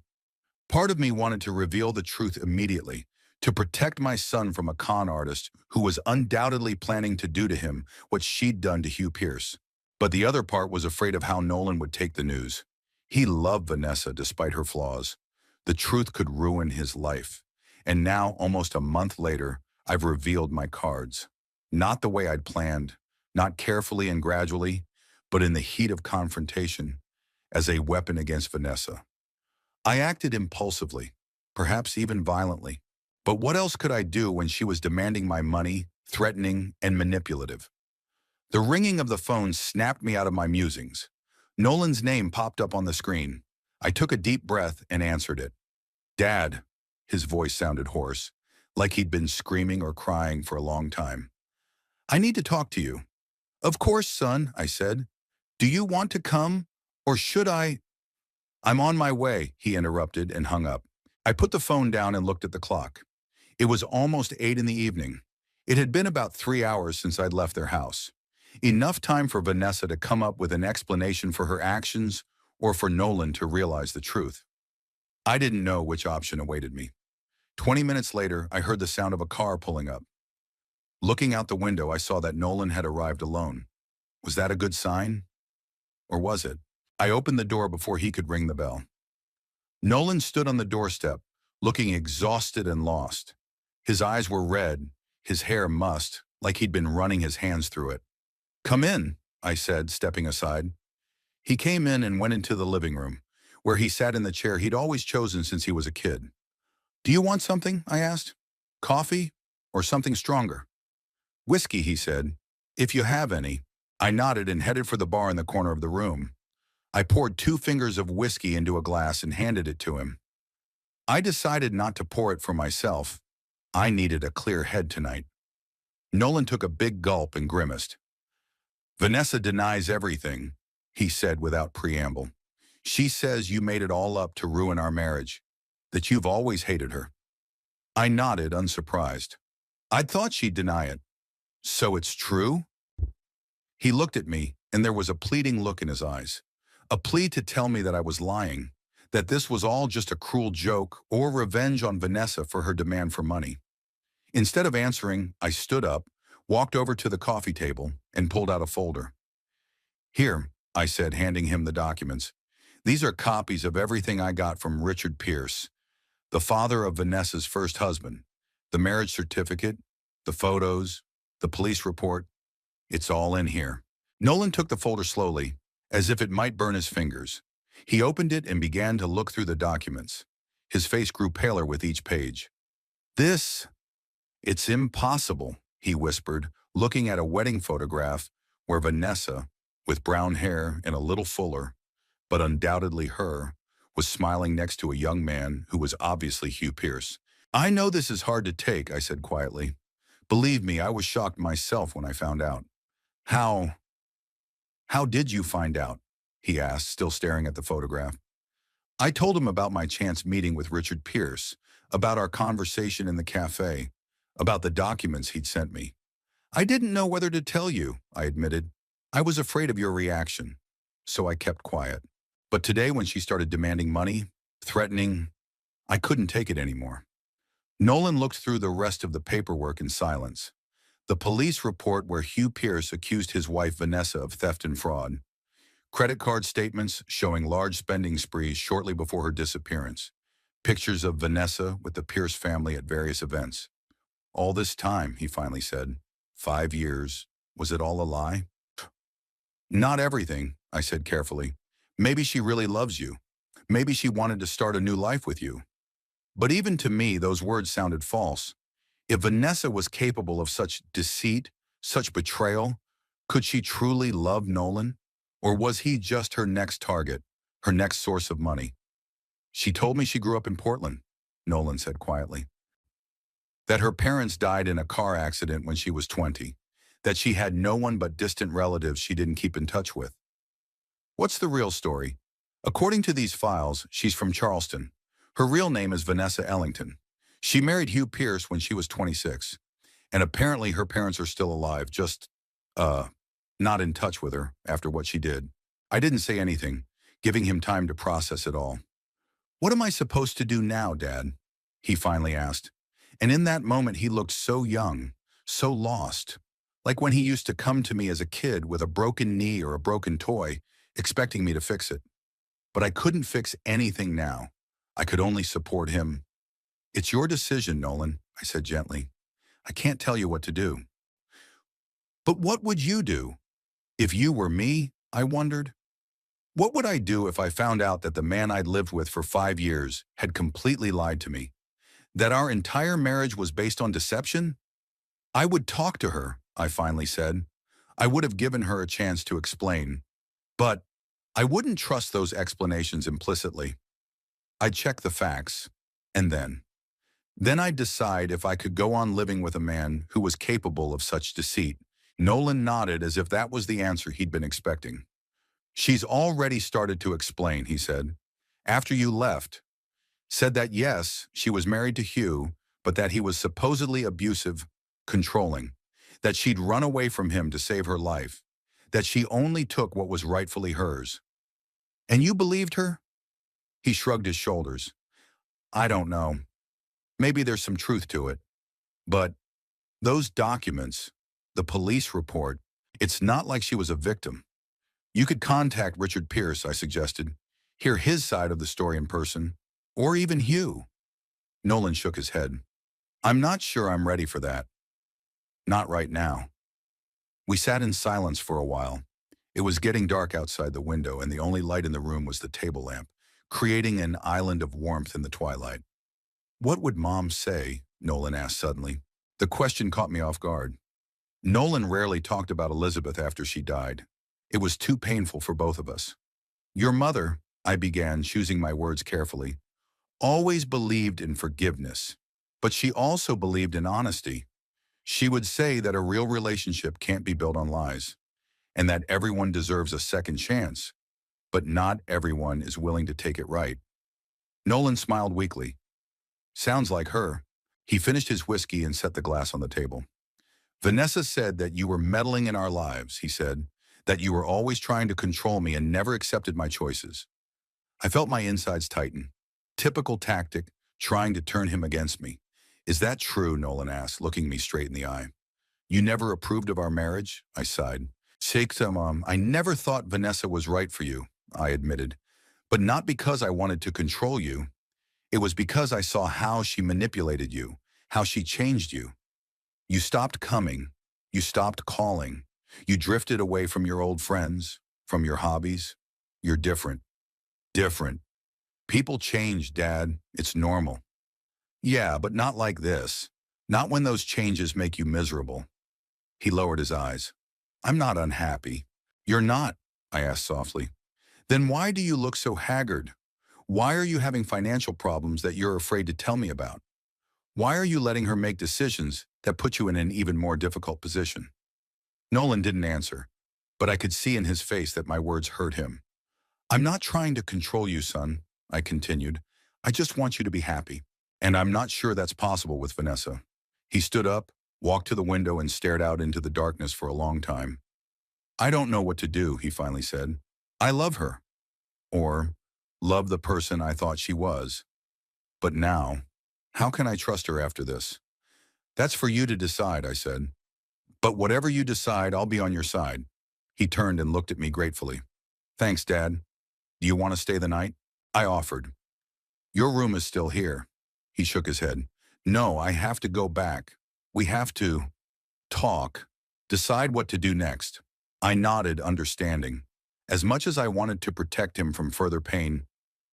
Part of me wanted to reveal the truth immediately, to protect my son from a con artist who was undoubtedly planning to do to him what she'd done to Hugh Pierce. But the other part was afraid of how Nolan would take the news. He loved Vanessa despite her flaws. The truth could ruin his life. And now, almost a month later, I've revealed my cards. Not the way I'd planned, not carefully and gradually, but in the heat of confrontation, as a weapon against Vanessa. I acted impulsively, perhaps even violently. But what else could I do when she was demanding my money, threatening, and manipulative? The ringing of the phone snapped me out of my musings. Nolan's name popped up on the screen. I took a deep breath and answered it. Dad, his voice sounded hoarse, like he'd been screaming or crying for a long time. I need to talk to you. Of course, son, I said. Do you want to come, or should I? I'm on my way, he interrupted and hung up. I put the phone down and looked at the clock. It was almost 8 in the evening. It had been about 3 hours since I'd left their house. Enough time for Vanessa to come up with an explanation for her actions or for Nolan to realize the truth. I didn't know which option awaited me. 20 minutes later, I heard the sound of a car pulling up. Looking out the window, I saw that Nolan had arrived alone. Was that a good sign? Or was it? I opened the door before he could ring the bell. Nolan stood on the doorstep, looking exhausted and lost. His eyes were red, his hair mussed, like he'd been running his hands through it. Come in, I said, stepping aside. He came in and went into the living room, where he sat in the chair he'd always chosen since he was a kid. Do you want something? I asked. Coffee or something stronger? Whiskey, he said, if you have any. I nodded and headed for the bar in the corner of the room. I poured 2 fingers of whiskey into a glass and handed it to him. I decided not to pour it for myself. I needed a clear head tonight. Nolan took a big gulp and grimaced. Vanessa denies everything, he said without preamble. She says you made it all up to ruin our marriage. That you've always hated her. I nodded, unsurprised. I'd thought she'd deny it. So it's true? He looked at me, and there was a pleading look in his eyes. A plea to tell me that I was lying, that this was all just a cruel joke or revenge on Vanessa for her demand for money. Instead of answering, I stood up, walked over to the coffee table, and pulled out a folder. Here, I said, handing him the documents. These are copies of everything I got from Richard Pierce, the father of Vanessa's first husband. The marriage certificate, the photos, the police report. It's all in here. Nolan took the folder slowly, as if it might burn his fingers. He opened it and began to look through the documents. His face grew paler with each page. It's impossible, he whispered, looking at a wedding photograph where Vanessa, with brown hair and a little fuller, but undoubtedly her, was smiling next to a young man who was obviously Hugh Pierce. I know this is hard to take, I said quietly. Believe me, I was shocked myself when I found out. How did you find out? He asked, still staring at the photograph. I told him about my chance meeting with Richard Pierce, about our conversation in the cafe, about the documents he'd sent me. I didn't know whether to tell you, I admitted. I was afraid of your reaction, so I kept quiet. But today when she started demanding money, threatening, I couldn't take it anymore. Nolan looked through the rest of the paperwork in silence. The police report where Hugh Pierce accused his wife Vanessa of theft and fraud. Credit card statements showing large spending sprees shortly before her disappearance. Pictures of Vanessa with the Pierce family at various events. All this time, he finally said. 5 years. Was it all a lie? Not everything, I said carefully. Maybe she really loves you. Maybe she wanted to start a new life with you. But even to me, those words sounded false. If Vanessa was capable of such deceit, such betrayal, could she truly love Nolan? Or was he just her next target, her next source of money? She told me she grew up in Portland, Nolan said quietly. That her parents died in a car accident when she was 20. That she had no one but distant relatives she didn't keep in touch with. What's the real story? According to these files, she's from Charleston. Her real name is Vanessa Ellington. She married Hugh Pierce when she was 26. And apparently her parents are still alive, just, not in touch with her after what she did. I didn't say anything, giving him time to process it all. What am I supposed to do now, Dad? He finally asked. And in that moment he looked so young, so lost. Like when he used to come to me as a kid with a broken knee or a broken toy, expecting me to fix it. But I couldn't fix anything now. I could only support him. It's your decision, Nolan, I said gently. I can't tell you what to do. But what would you do? If you were me, I wondered. What would I do if I found out that the man I'd lived with for 5 years had completely lied to me? That our entire marriage was based on deception? I would talk to her, I finally said. I would have given her a chance to explain. But I wouldn't trust those explanations implicitly. I'd check the facts, and then I'd decide if I could go on living with a man who was capable of such deceit. Nolan nodded as if that was the answer he'd been expecting. She's already started to explain, he said. After you left, said that yes, she was married to Hugh, but that he was supposedly abusive, controlling, that she'd run away from him to save her life, that she only took what was rightfully hers. And you believed her? He shrugged his shoulders. I don't know. Maybe there's some truth to it. But those documents, the police report, it's not like she was a victim. You could contact Richard Pierce, I suggested, hear his side of the story in person, or even Hugh. Nolan shook his head. I'm not sure I'm ready for that. Not right now. We sat in silence for a while. It was getting dark outside the window, and the only light in the room was the table lamp, creating an island of warmth in the twilight. What would Mom say? Nolan asked suddenly. The question caught me off guard. Nolan rarely talked about Elizabeth after she died. It was too painful for both of us. Your mother, I began, choosing my words carefully, always believed in forgiveness, but she also believed in honesty. She would say that a real relationship can't be built on lies, and that everyone deserves a second chance, but not everyone is willing to take it right. Nolan smiled weakly. Sounds like her. He finished his whiskey and set the glass on the table. Vanessa said that you were meddling in our lives, he said, that you were always trying to control me and never accepted my choices. I felt my insides tighten. Typical tactic, trying to turn him against me. Is that true, Nolan asked, looking me straight in the eye. You never approved of our marriage? I sighed. Mom, I never thought Vanessa was right for you, I admitted. But not because I wanted to control you. It was because I saw how she manipulated you, how she changed you. You stopped coming. You stopped calling. You drifted away from your old friends, from your hobbies. You're different. Different. People change, Dad. It's normal. Yeah, but not like this. Not when those changes make you miserable. He lowered his eyes. I'm not unhappy. You're not, I asked softly. Then why do you look so haggard? Why are you having financial problems that you're afraid to tell me about? Why are you letting her make decisions that put you in an even more difficult position? Nolan didn't answer, but I could see in his face that my words hurt him. I'm not trying to control you, son, I continued. I just want you to be happy. And I'm not sure that's possible with Vanessa. He stood up, walked to the window and stared out into the darkness for a long time. I don't know what to do, he finally said. I love her. Or, love the person I thought she was. But now, how can I trust her after this? That's for you to decide, I said. But whatever you decide, I'll be on your side. He turned and looked at me gratefully. Thanks, Dad. Do you want to stay the night? I offered. Your room is still here. He shook his head. No, I have to go back. We have to talk, decide what to do next. I nodded, understanding. As much as I wanted to protect him from further pain,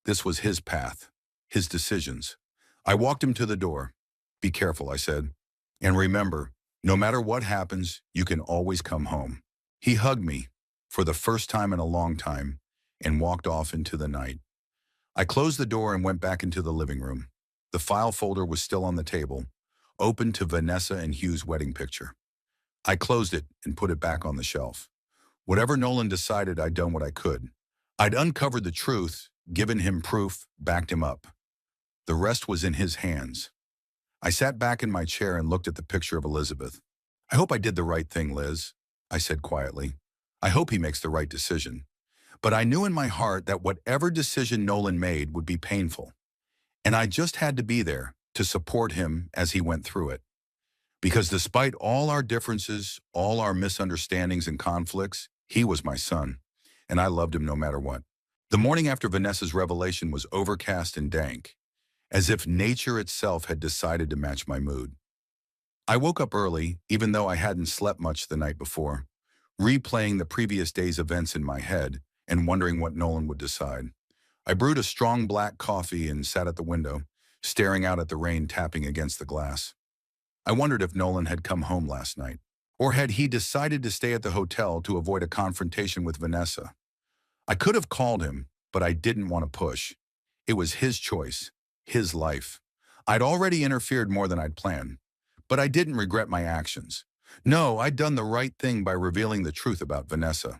this was his path, his decisions. I walked him to the door. Be careful, I said. And remember, no matter what happens, you can always come home. He hugged me, for the first time in a long time, and walked off into the night. I closed the door and went back into the living room. The file folder was still on the table, open to Vanessa and Hugh's wedding picture. I closed it and put it back on the shelf. Whatever Nolan decided, I'd done what I could. I'd uncovered the truth, given him proof, backed him up. The rest was in his hands. I sat back in my chair and looked at the picture of Elizabeth. I hope I did the right thing, Liz, I said quietly. I hope he makes the right decision. But I knew in my heart that whatever decision Nolan made would be painful. And I just had to be there to support him as he went through it. Because despite all our differences, all our misunderstandings and conflicts, he was my son, and I loved him no matter what. The morning after Vanessa's revelation was overcast and dank, as if nature itself had decided to match my mood. I woke up early, even though I hadn't slept much the night before, replaying the previous day's events in my head and wondering what Nolan would decide. I brewed a strong black coffee and sat at the window, staring out at the rain tapping against the glass. I wondered if Nolan had come home last night, or had he decided to stay at the hotel to avoid a confrontation with Vanessa. I could have called him, but I didn't want to push. It was his choice, his life. I'd already interfered more than I'd planned, but I didn't regret my actions. No, I'd done the right thing by revealing the truth about Vanessa.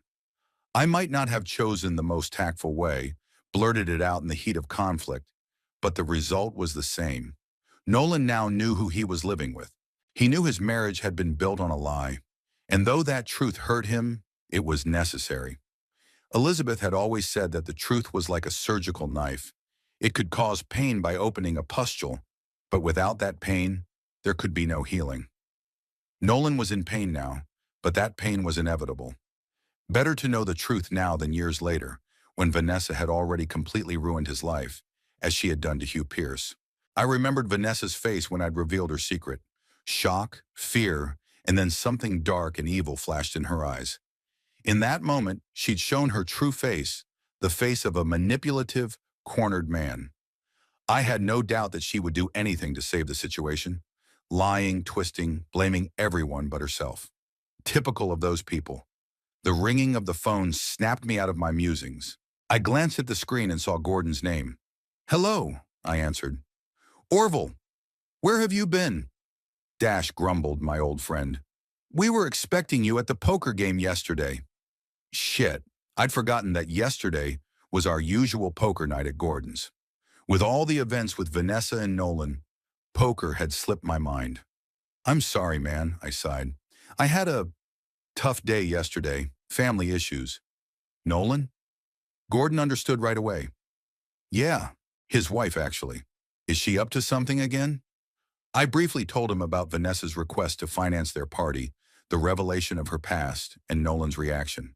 I might not have chosen the most tactful way, blurted it out in the heat of conflict, but the result was the same. Nolan now knew who he was living with. He knew his marriage had been built on a lie, and though that truth hurt him, it was necessary. Elizabeth had always said that the truth was like a surgical knife. It could cause pain by opening a pustule, but without that pain, there could be no healing. Nolan was in pain now, but that pain was inevitable. Better to know the truth now than years later, when Vanessa had already completely ruined his life, as she had done to Hugh Pierce. I remembered Vanessa's face when I'd revealed her secret. Shock, fear, and then something dark and evil flashed in her eyes. In that moment, she'd shown her true face, the face of a manipulative, cornered man. I had no doubt that she would do anything to save the situation, lying, twisting, blaming everyone but herself. Typical of those people. The ringing of the phone snapped me out of my musings. I glanced at the screen and saw Gordon's name. Hello, I answered. Orville, where have you been? Dash grumbled, my old friend. We were expecting you at the poker game yesterday. Shit, I'd forgotten that yesterday was our usual poker night at Gordon's. With all the events with Vanessa and Nolan, Poker had slipped my mind. I'm sorry, man, I sighed. I had a tough day yesterday. Family issues. Nolan? Gordon understood right away. Yeah, his wife, actually. Is she up to something again? I briefly told him about Vanessa's request to finance their party, the revelation of her past, and Nolan's reaction.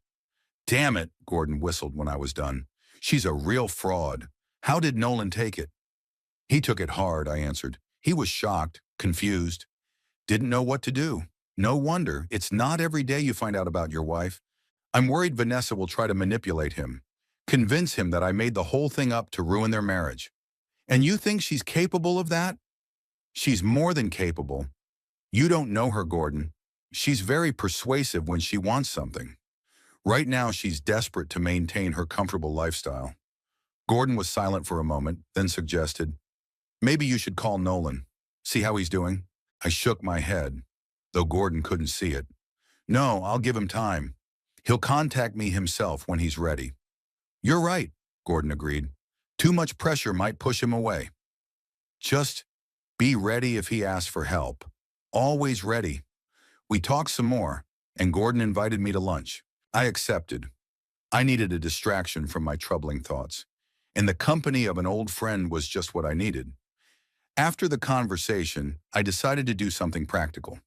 Damn it, Gordon whistled when I was done. She's a real fraud. How did Nolan take it? He took it hard, I answered. He was shocked, confused, didn't know what to do. No wonder. It's not every day you find out about your wife. I'm worried Vanessa will try to manipulate him, convince him that I made the whole thing up to ruin their marriage. And you think she's capable of that? She's more than capable. You don't know her, Gordon. She's very persuasive when she wants something. Right now, she's desperate to maintain her comfortable lifestyle. Gordon was silent for a moment, then suggested, maybe you should call Nolan. See how he's doing? I shook my head, though Gordon couldn't see it. No, I'll give him time. He'll contact me himself when he's ready. You're right, Gordon agreed. Too much pressure might push him away. Just be ready if he asks for help. Always ready. We talked some more, and Gordon invited me to lunch. I accepted. I needed a distraction from my troubling thoughts, and the company of an old friend was just what I needed. After the conversation, I decided to do something practical.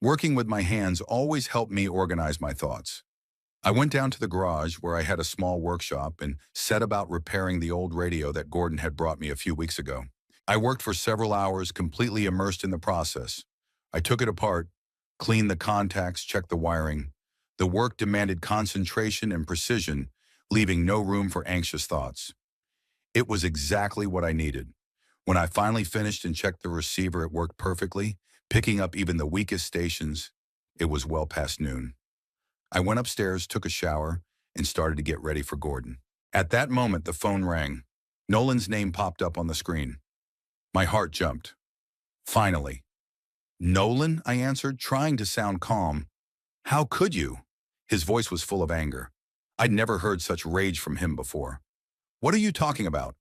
Working with my hands always helped me organize my thoughts. I went down to the garage where I had a small workshop and set about repairing the old radio that Gordon had brought me a few weeks ago. I worked for several hours, completely immersed in the process. I took it apart, cleaned the contacts, checked the wiring. The work demanded concentration and precision, leaving no room for anxious thoughts. It was exactly what I needed. When I finally finished and checked the receiver, it worked perfectly, picking up even the weakest stations. It was well past noon. I went upstairs, took a shower, and started to get ready for Gordon. At that moment, the phone rang. Nolan's name popped up on the screen. My heart jumped. Finally. Nolan, I answered, trying to sound calm. How could you? His voice was full of anger. I'd never heard such rage from him before. What are you talking about?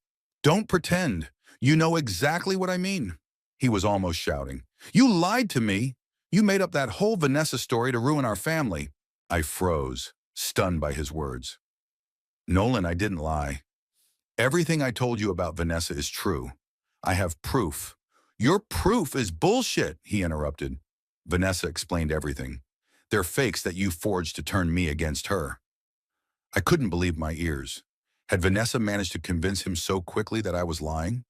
Don't pretend. You know exactly what I mean. He was almost shouting. You lied to me. You made up that whole Vanessa story to ruin our family. I froze, stunned by his words. Nolan, I didn't lie. Everything I told you about Vanessa is true. I have proof. Your proof is bullshit, he interrupted. Vanessa explained everything. They're fakes that you forged to turn me against her. I couldn't believe my ears. Had Vanessa managed to convince him so quickly that I was lying?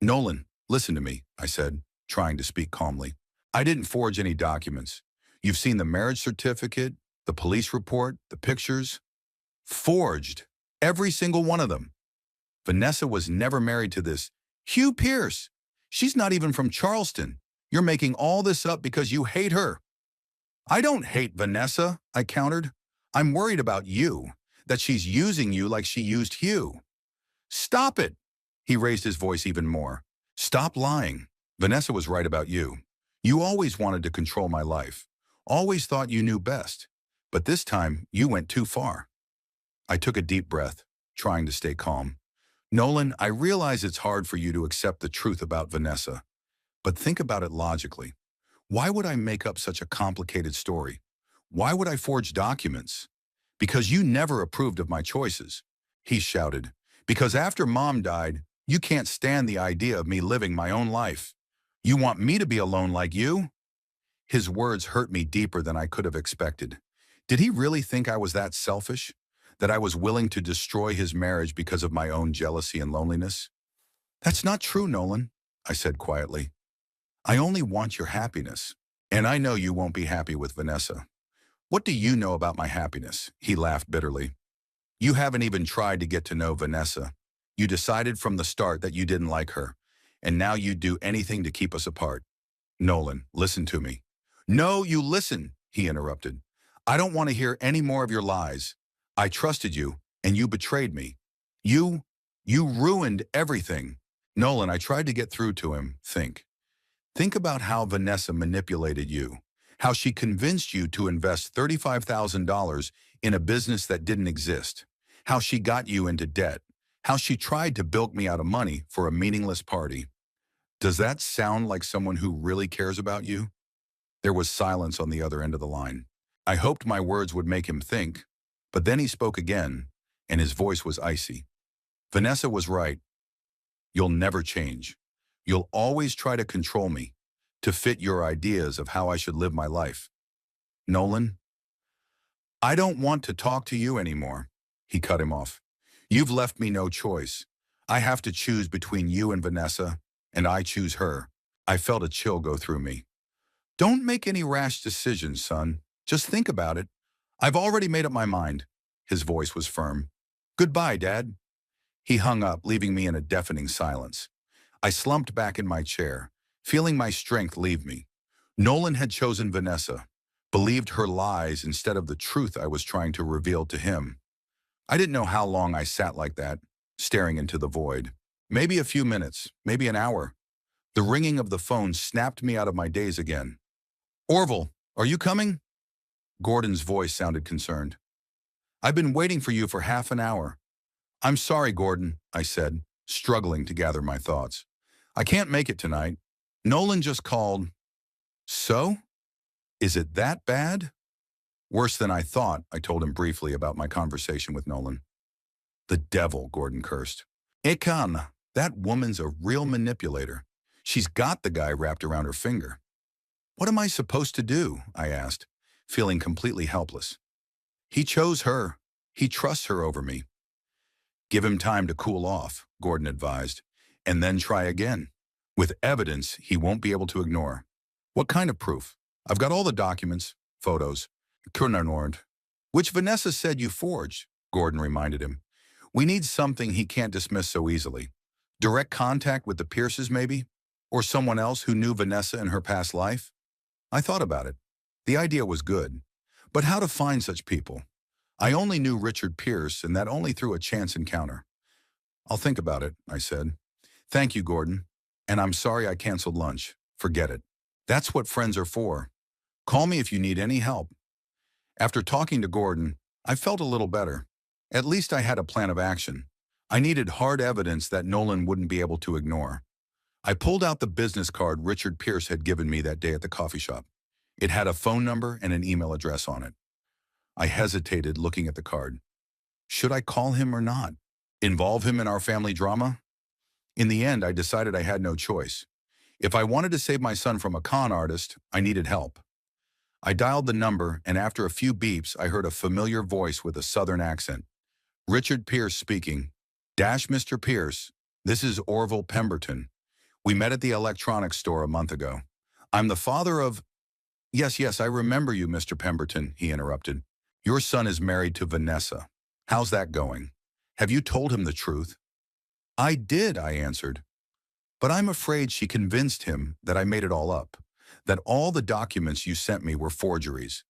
Nolan, listen to me, I said, trying to speak calmly. I didn't forge any documents. You've seen the marriage certificate, the police report, the pictures. Forged. Every single one of them. Vanessa was never married to this Hugh Pierce. She's not even from Charleston. You're making all this up because you hate her. I don't hate Vanessa, I countered. I'm worried about you, that she's using you like she used Hugh. Stop it. He raised his voice even more. Stop lying. Vanessa was right about you. You always wanted to control my life. Always thought you knew best. But this time, you went too far. I took a deep breath, trying to stay calm. Nolan, I realize it's hard for you to accept the truth about Vanessa. But think about it logically. Why would I make up such a complicated story? Why would I forge documents? Because you never approved of my choices. He shouted. Because after Mom died, you can't stand the idea of me living my own life. You want me to be alone like you? His words hurt me deeper than I could have expected. Did he really think I was that selfish? That I was willing to destroy his marriage because of my own jealousy and loneliness? That's not true, Nolan, I said quietly. I only want your happiness. And I know you won't be happy with Vanessa. What do you know about my happiness? He laughed bitterly. You haven't even tried to get to know Vanessa. You decided from the start that you didn't like her, and now you'd do anything to keep us apart. Nolan, listen to me. No, you listen, he interrupted. I don't want to hear any more of your lies. I trusted you, and you betrayed me. You ruined everything. Nolan, I tried to get through to him. Think about how Vanessa manipulated you, how she convinced you to invest $35,000 in a business that didn't exist, how she got you into debt, how she tried to bilk me out of money for a meaningless party. Does that sound like someone who really cares about you? There was silence on the other end of the line. I hoped my words would make him think, but then he spoke again, and his voice was icy. Vanessa was right. You'll never change. You'll always try to control me, to fit your ideas of how I should live my life. Nolan, I don't want to talk to you anymore. He cut him off. You've left me no choice. I have to choose between you and Vanessa, and I choose her. I felt a chill go through me. Don't make any rash decisions, son. Just think about it. I've already made up my mind. His voice was firm. Goodbye, Dad. He hung up, leaving me in a deafening silence. I slumped back in my chair, feeling my strength leave me. Nolan had chosen Vanessa, believed her lies instead of the truth I was trying to reveal to him. I didn't know how long I sat like that, staring into the void. Maybe a few minutes, maybe an hour. The ringing of the phone snapped me out of my daze again. Orville, are you coming? Gordon's voice sounded concerned. I've been waiting for you for half an hour. I'm sorry, Gordon, I said, struggling to gather my thoughts. I can't make it tonight. Nolan just called. So? Is it that bad? Worse than I thought, I told him briefly about my conversation with Nolan. The devil, Gordon cursed. Ekan, that woman's a real manipulator. She's got the guy wrapped around her finger. What am I supposed to do? I asked, feeling completely helpless. He chose her. He trusts her over me. Give him time to cool off, Gordon advised, and then try again. With evidence he won't be able to ignore. What kind of proof? I've got all the documents, photos. Kurnarnord. Which Vanessa said you forged, Gordon reminded him. We need something he can't dismiss so easily. Direct contact with the Pierces, maybe? Or someone else who knew Vanessa in her past life? I thought about it. The idea was good. But how to find such people? I only knew Richard Pierce, and that only through a chance encounter. I'll think about it, I said. Thank you, Gordon. And I'm sorry I canceled lunch. Forget it. That's what friends are for. Call me if you need any help. After talking to Gordon, I felt a little better. At least I had a plan of action. I needed hard evidence that Nolan wouldn't be able to ignore. I pulled out the business card Richard Pierce had given me that day at the coffee shop. It had a phone number and an email address on it. I hesitated looking at the card. Should I call him or not? Involve him in our family drama? In the end, I decided I had no choice. If I wanted to save my son from a con artist, I needed help. I dialed the number, and after a few beeps, I heard a familiar voice with a southern accent. Richard Pierce speaking. Mr. Pierce, this is Orville Pemberton. We met at the electronics store a month ago. I'm the father of... Yes, I remember you, Mr. Pemberton, he interrupted. Your son is married to Vanessa. How's that going? Have you told him the truth? I did, I answered. But I'm afraid she convinced him that I made it all up, that all the documents you sent me were forgeries.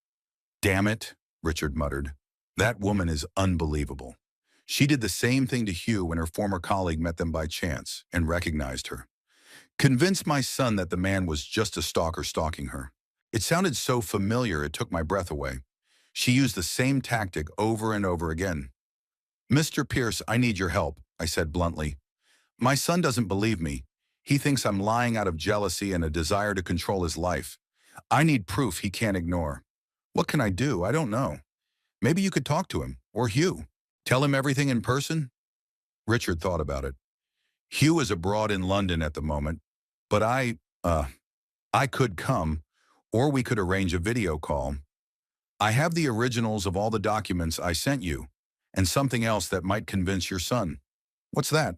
Damn it, Richard muttered. That woman is unbelievable. She did the same thing to Hugh when her former colleague met them by chance and recognized her. Convinced my son that the man was just a stalker stalking her. It sounded so familiar it took my breath away. She used the same tactic over and over again. Mr. Pierce, I need your help, I said bluntly. My son doesn't believe me. He thinks I'm lying out of jealousy and a desire to control his life. I need proof he can't ignore. What can I do? I don't know. Maybe you could talk to him, or Hugh. Tell him everything in person? Richard thought about it. Hugh is abroad in London at the moment, but I could come, or we could arrange a video call. I have the originals of all the documents I sent you, and something else that might convince your son. What's that?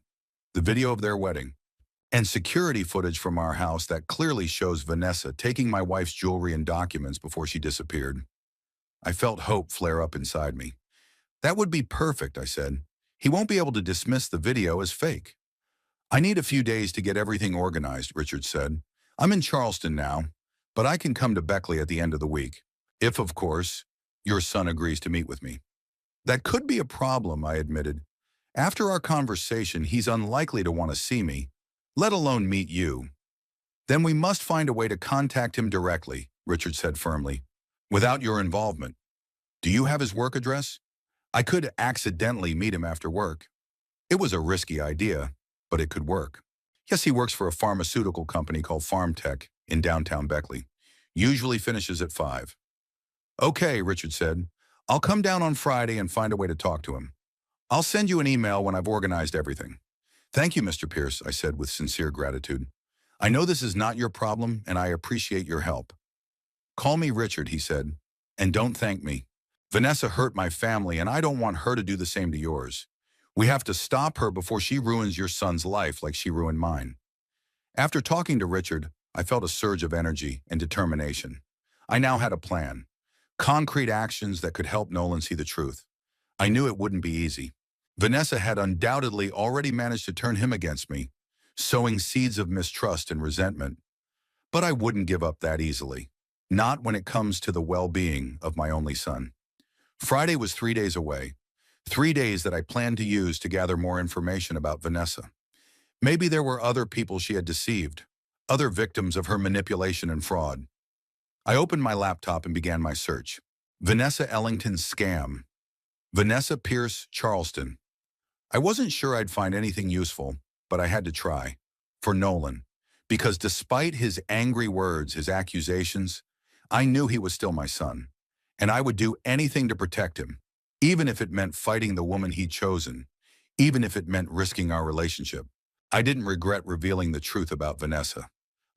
The video of their wedding. And security footage from our house that clearly shows Vanessa taking my wife's jewelry and documents before she disappeared. I felt hope flare up inside me. That would be perfect, I said. He won't be able to dismiss the video as fake. I need a few days to get everything organized, Richard said. I'm in Charleston now, but I can come to Beckley at the end of the week. If, of course, your son agrees to meet with me. That could be a problem, I admitted. After our conversation, he's unlikely to want to see me, let alone meet you. Then we must find a way to contact him directly, Richard said firmly, without your involvement. Do you have his work address? I could accidentally meet him after work. It was a risky idea, but it could work. Yes, he works for a pharmaceutical company called Farm Tech in downtown Beckley. Usually finishes at 5. Okay, Richard said. I'll come down on Friday and find a way to talk to him. I'll send you an email when I've organized everything. Thank you, Mr. Pierce, I said with sincere gratitude. I know this is not your problem, and I appreciate your help. Call me Richard, he said, and don't thank me. Vanessa hurt my family, and I don't want her to do the same to yours. We have to stop her before she ruins your son's life like she ruined mine. After talking to Richard, I felt a surge of energy and determination. I now had a plan. Concrete actions that could help Nolan see the truth. I knew it wouldn't be easy. Vanessa had undoubtedly already managed to turn him against me, sowing seeds of mistrust and resentment. But I wouldn't give up that easily. Not when it comes to the well-being of my only son. Friday was 3 days away. 3 days that I planned to use to gather more information about Vanessa. Maybe there were other people she had deceived, other victims of her manipulation and fraud. I opened my laptop and began my search. Vanessa Ellington scam. Vanessa Pierce Charleston. I wasn't sure I'd find anything useful, but I had to try. For Nolan. Because despite his angry words, his accusations, I knew he was still my son. And I would do anything to protect him, even if it meant fighting the woman he'd chosen, even if it meant risking our relationship. I didn't regret revealing the truth about Vanessa.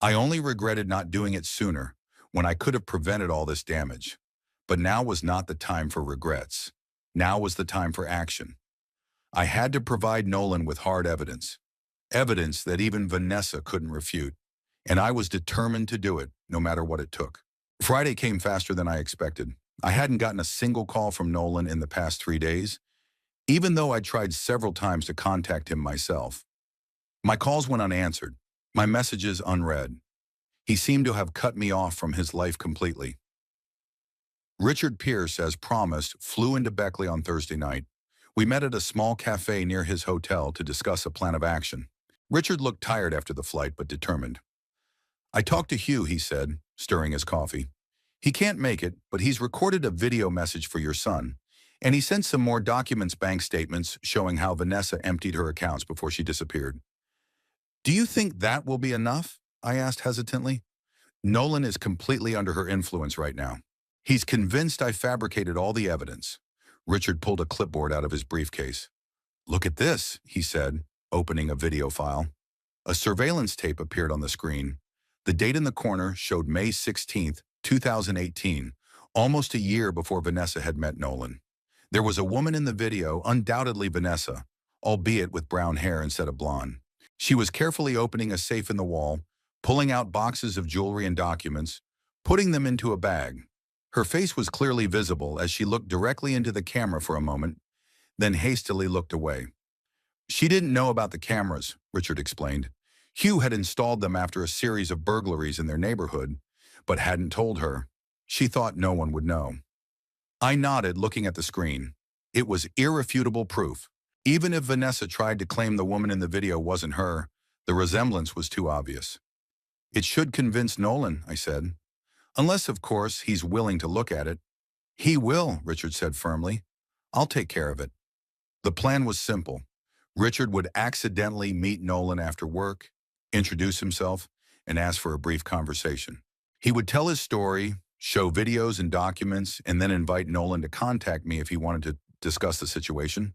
I only regretted not doing it sooner, when I could have prevented all this damage. But now was not the time for regrets. Now was the time for action. I had to provide Nolan with hard evidence. Evidence that even Vanessa couldn't refute. And I was determined to do it, no matter what it took. Friday came faster than I expected. I hadn't gotten a single call from Nolan in the past 3 days, even though I'd tried several times to contact him myself. My calls went unanswered, my messages unread. He seemed to have cut me off from his life completely. Richard Pierce, as promised, flew into Beckley on Thursday night. We met at a small cafe near his hotel to discuss a plan of action. Richard looked tired after the flight, but determined. I talked to Hugh, he said, stirring his coffee. He can't make it, but he's recorded a video message for your son, and he sent some more documents, bank statements, showing how Vanessa emptied her accounts before she disappeared. Do you think that will be enough? I asked hesitantly. Nolan is completely under her influence right now. He's convinced I fabricated all the evidence. Richard pulled a clipboard out of his briefcase. Look at this, he said, opening a video file. A surveillance tape appeared on the screen. The date in the corner showed May 16th, 2018, almost a year before Vanessa had met Nolan. There was a woman in the video, undoubtedly Vanessa, albeit with brown hair instead of blonde. She was carefully opening a safe in the wall, pulling out boxes of jewelry and documents, putting them into a bag. Her face was clearly visible as she looked directly into the camera for a moment, then hastily looked away. She didn't know about the cameras, Richard explained. Hugh had installed them after a series of burglaries in their neighborhood, but hadn't told her. She thought no one would know. I nodded, looking at the screen. It was irrefutable proof. Even if Vanessa tried to claim the woman in the video wasn't her, the resemblance was too obvious. It should convince Nolan, I said. Unless, of course, he's willing to look at it. He will, Richard said firmly. I'll take care of it. The plan was simple. Richard would accidentally meet Nolan after work, introduce himself, and ask for a brief conversation. He would tell his story, show videos and documents, and then invite Nolan to contact me if he wanted to discuss the situation.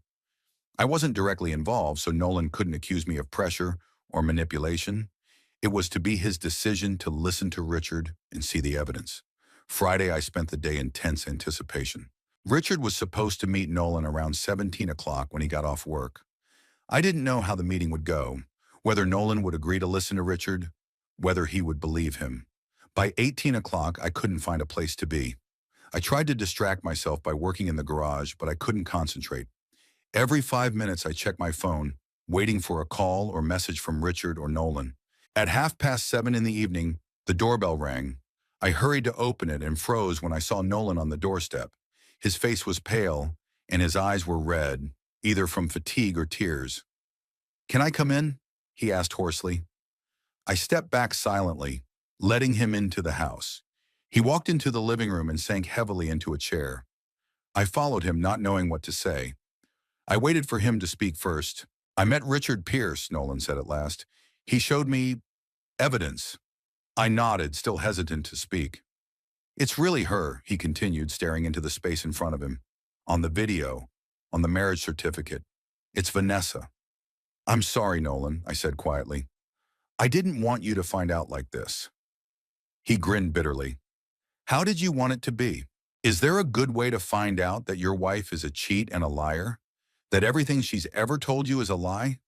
I wasn't directly involved, so Nolan couldn't accuse me of pressure or manipulation. It was to be his decision to listen to Richard and see the evidence. Friday, I spent the day in tense anticipation. Richard was supposed to meet Nolan around 17 o'clock when he got off work. I didn't know how the meeting would go, whether Nolan would agree to listen to Richard, whether he would believe him. By 18 o'clock, I couldn't find a place to be. I tried to distract myself by working in the garage, but I couldn't concentrate. Every 5 minutes, I checked my phone, waiting for a call or message from Richard or Nolan. At 7:30 in the evening, the doorbell rang. I hurried to open it and froze when I saw Nolan on the doorstep. His face was pale, and his eyes were red, either from fatigue or tears. "Can I come in?" he asked hoarsely. I stepped back silently, letting him into the house. He walked into the living room and sank heavily into a chair. I followed him, not knowing what to say. I waited for him to speak first. "I met Richard Pierce," Nolan said at last. He showed me evidence. I nodded, still hesitant to speak. It's really her, he continued, staring into the space in front of him. On the video, on the marriage certificate. It's Vanessa. I'm sorry, Nolan, I said quietly. I didn't want you to find out like this. He grinned bitterly. How did you want it to be? Is there a good way to find out that your wife is a cheat and a liar? That everything she's ever told you is a lie?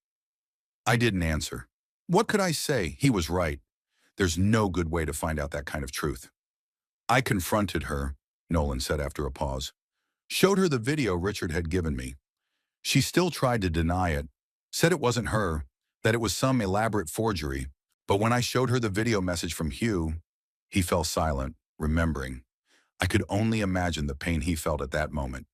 I didn't answer. What could I say? He was right. There's no good way to find out that kind of truth. I confronted her, Nolan said after a pause. Showed her the video Richard had given me. She still tried to deny it, said it wasn't her, that it was some elaborate forgery. But when I showed her the video message from Hugh, he fell silent, remembering. I could only imagine the pain he felt at that moment.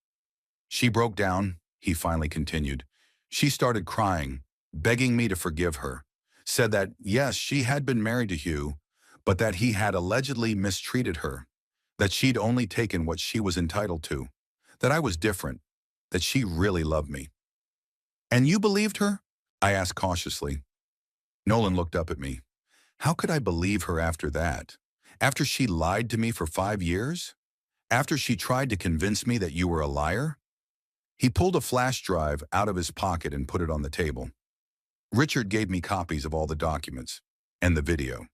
She broke down, he finally continued. She started crying, begging me to forgive her. Said that, yes, she had been married to Hugh, but that he had allegedly mistreated her, that she'd only taken what she was entitled to, that I was different, that she really loved me. And you believed her? I asked cautiously. Nolan looked up at me. How could I believe her after that? After she lied to me for 5 years? After she tried to convince me that you were a liar? He pulled a flash drive out of his pocket and put it on the table. Richard gave me copies of all the documents and the video.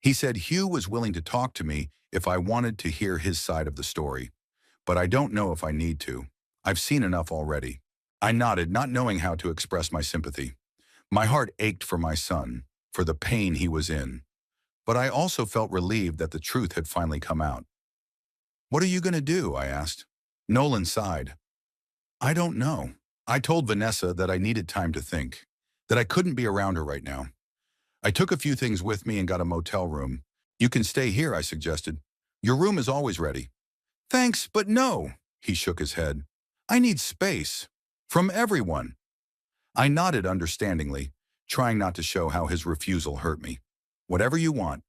He said Hugh was willing to talk to me if I wanted to hear his side of the story, but I don't know if I need to. I've seen enough already. I nodded, not knowing how to express my sympathy. My heart ached for my son, for the pain he was in, but I also felt relieved that the truth had finally come out. What are you going to do? I asked. Nolan sighed. I don't know. I told Vanessa that I needed time to think, that I couldn't be around her right now. I took a few things with me and got a motel room. You can stay here, I suggested. Your room is always ready. Thanks, but no, he shook his head. I need space. From everyone. I nodded understandingly, trying not to show how his refusal hurt me. Whatever you want,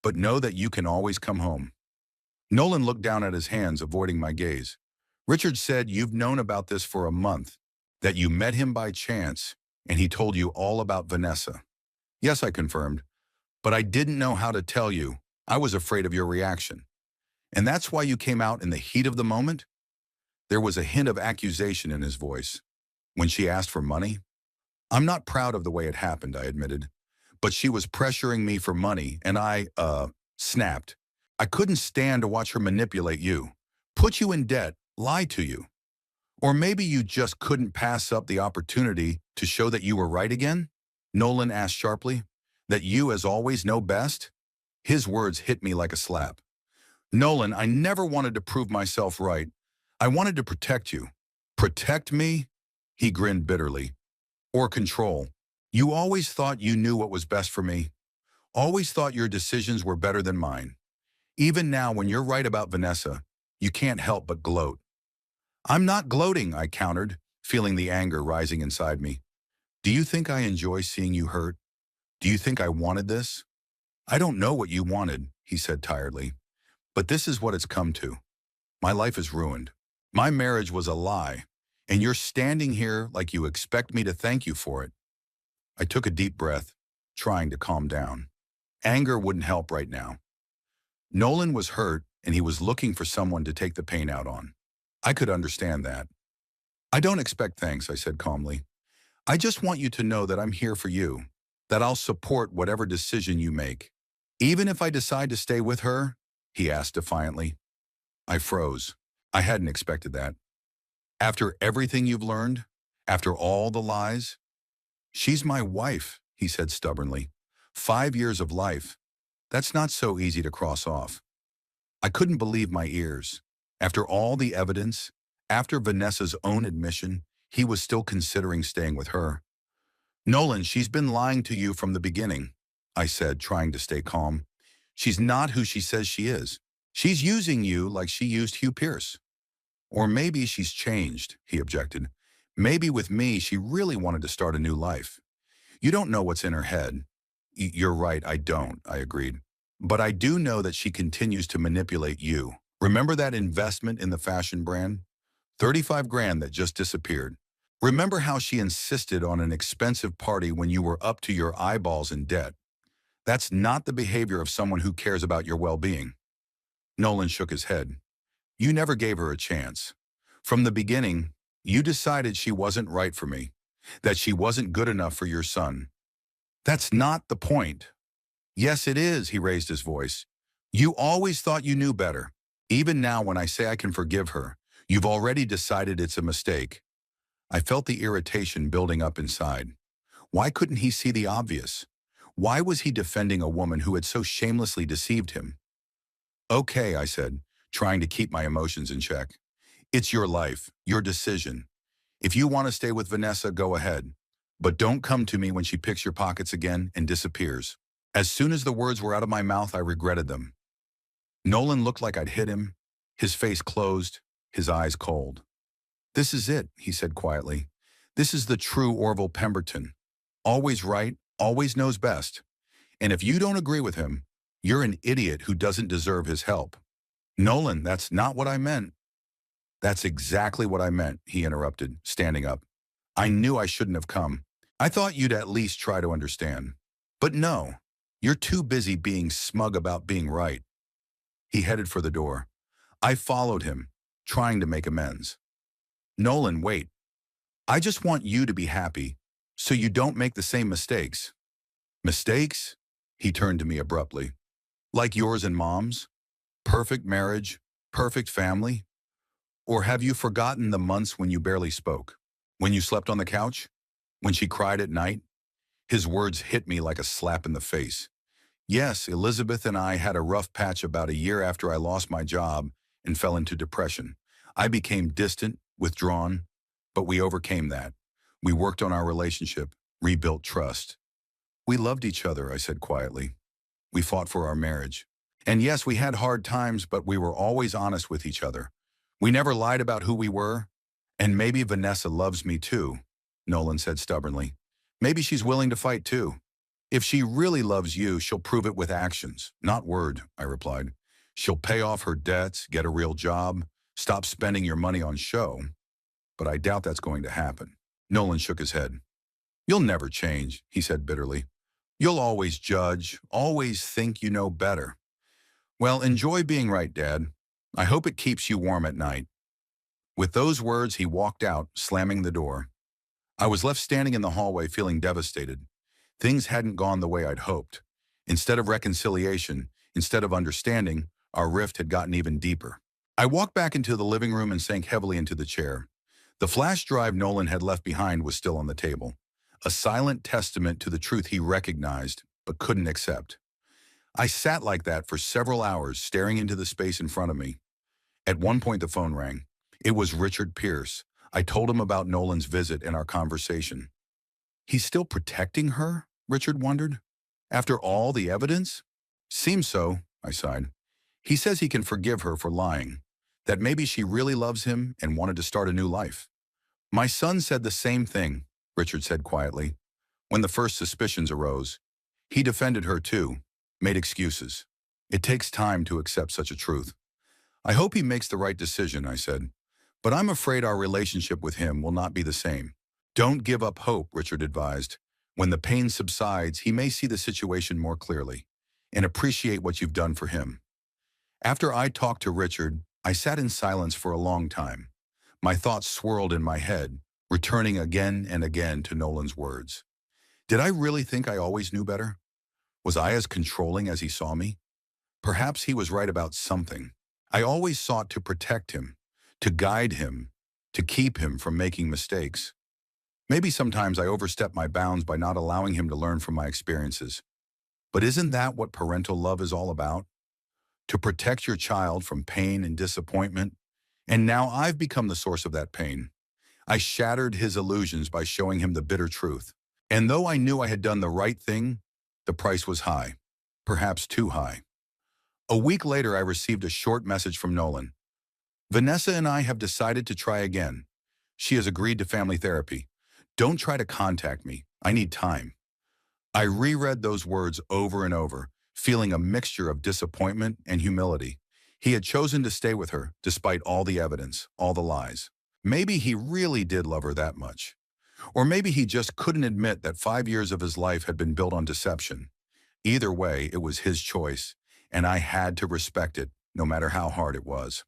but know that you can always come home. Nolan looked down at his hands, avoiding my gaze. Richard said you've known about this for a month, that you met him by chance, and he told you all about Vanessa. Yes, I confirmed, but I didn't know how to tell you. I was afraid of your reaction. And that's why you came out in the heat of the moment? There was a hint of accusation in his voice. When she asked for money? I'm not proud of the way it happened, I admitted. But she was pressuring me for money, and I, snapped. I couldn't stand to watch her manipulate you, put you in debt, lie to you. Or maybe you just couldn't pass up the opportunity to show that you were right again? Nolan asked sharply. That you, as always, know best? His words hit me like a slap. Nolan, I never wanted to prove myself right. I wanted to protect you. Protect me? He grinned bitterly. Or control. You always thought you knew what was best for me. Always thought your decisions were better than mine. Even now, when you're right about Vanessa, you can't help but gloat. I'm not gloating, I countered, feeling the anger rising inside me. Do you think I enjoy seeing you hurt? Do you think I wanted this? I don't know what you wanted, he said tiredly. But this is what it's come to. My life is ruined. My marriage was a lie, and you're standing here like you expect me to thank you for it. I took a deep breath, trying to calm down. Anger wouldn't help right now. Nolan was hurt, and he was looking for someone to take the pain out on. I could understand that. I don't expect thanks, I said calmly. I just want you to know that I'm here for you, that I'll support whatever decision you make. Even if I decide to stay with her? He asked defiantly. I froze. I hadn't expected that. After everything you've learned? After all the lies? She's my wife, he said stubbornly. 5 years of life. That's not so easy to cross off. I couldn't believe my ears. After all the evidence, after Vanessa's own admission, he was still considering staying with her. Nolan, she's been lying to you from the beginning, I said, trying to stay calm. She's not who she says she is. She's using you like she used Hugh Pierce. Or maybe she's changed, he objected. Maybe with me, she really wanted to start a new life. You don't know what's in her head. You're right, I don't, I agreed. But I do know that she continues to manipulate you. Remember that investment in the fashion brand? 35 grand that just disappeared. Remember how she insisted on an expensive party when you were up to your eyeballs in debt? That's not the behavior of someone who cares about your well-being. Nolan shook his head. You never gave her a chance. From the beginning, you decided she wasn't right for me, that she wasn't good enough for your son. That's not the point. Yes, it is, he raised his voice. You always thought you knew better. Even now when I say I can forgive her, you've already decided it's a mistake. I felt the irritation building up inside. Why couldn't he see the obvious? Why was he defending a woman who had so shamelessly deceived him? Okay, I said, trying to keep my emotions in check. It's your life, your decision. If you want to stay with Vanessa, go ahead. But don't come to me when she picks your pockets again and disappears. As soon as the words were out of my mouth, I regretted them. Nolan looked like I'd hit him, his face closed, his eyes cold. This is it, he said quietly. This is the true Orville Pemberton. Always right, always knows best. And if you don't agree with him, you're an idiot who doesn't deserve his help. Nolan, that's not what I meant. That's exactly what I meant, he interrupted, standing up. I knew I shouldn't have come. I thought you'd at least try to understand. But no, you're too busy being smug about being right. He headed for the door. I followed him, trying to make amends. Nolan, wait. I just want you to be happy, so you don't make the same mistakes. Mistakes? He turned to me abruptly. Like yours and Mom's? Perfect marriage? Perfect family? Or have you forgotten the months when you barely spoke? When you slept on the couch? When she cried at night? His words hit me like a slap in the face. Yes, Elizabeth and I had a rough patch about a year after I lost my job and fell into depression. I became distant, withdrawn, but we overcame that. We worked on our relationship, rebuilt trust. We loved each other, I said quietly. We fought for our marriage. And yes, we had hard times, but we were always honest with each other. We never lied about who we were. And maybe Vanessa loves me too, Nolan said stubbornly. Maybe she's willing to fight too. If she really loves you, she'll prove it with actions, not word, I replied. She'll pay off her debts, get a real job, stop spending your money on show. But I doubt that's going to happen. Nolan shook his head. You'll never change, he said bitterly. You'll always judge, always think you know better. Well, enjoy being right, Dad. I hope it keeps you warm at night. With those words, he walked out, slamming the door. I was left standing in the hallway feeling devastated. Things hadn't gone the way I'd hoped. Instead of reconciliation, instead of understanding, our rift had gotten even deeper. I walked back into the living room and sank heavily into the chair. The flash drive Nolan had left behind was still on the table, a silent testament to the truth he recognized but couldn't accept. I sat like that for several hours, staring into the space in front of me. At one point, the phone rang. It was Richard Pierce. I told him about Nolan's visit and our conversation. He's still protecting her? Richard wondered. After all the evidence? Seems so, I sighed. He says he can forgive her for lying, that maybe she really loves him and wanted to start a new life. My son said the same thing, Richard said quietly. When the first suspicions arose, he defended her too, made excuses. It takes time to accept such a truth. I hope he makes the right decision, I said. But I'm afraid our relationship with him will not be the same. Don't give up hope, Richard advised. When the pain subsides, he may see the situation more clearly and appreciate what you've done for him. After I talked to Richard, I sat in silence for a long time. My thoughts swirled in my head, returning again and again to Nolan's words. Did I really think I always knew better? Was I as controlling as he saw me? Perhaps he was right about something. I always sought to protect him, to guide him, to keep him from making mistakes. Maybe sometimes I overstepped my bounds by not allowing him to learn from my experiences. But isn't that what parental love is all about? To protect your child from pain and disappointment. And now I've become the source of that pain. I shattered his illusions by showing him the bitter truth. And though I knew I had done the right thing, the price was high, perhaps too high. A week later, I received a short message from Nolan. Vanessa and I have decided to try again. She has agreed to family therapy. Don't try to contact me. I need time. I reread those words over and over, feeling a mixture of disappointment and humility. He had chosen to stay with her, despite all the evidence, all the lies. Maybe he really did love her that much. Or maybe he just couldn't admit that 5 years of his life had been built on deception. Either way, it was his choice, and I had to respect it, no matter how hard it was.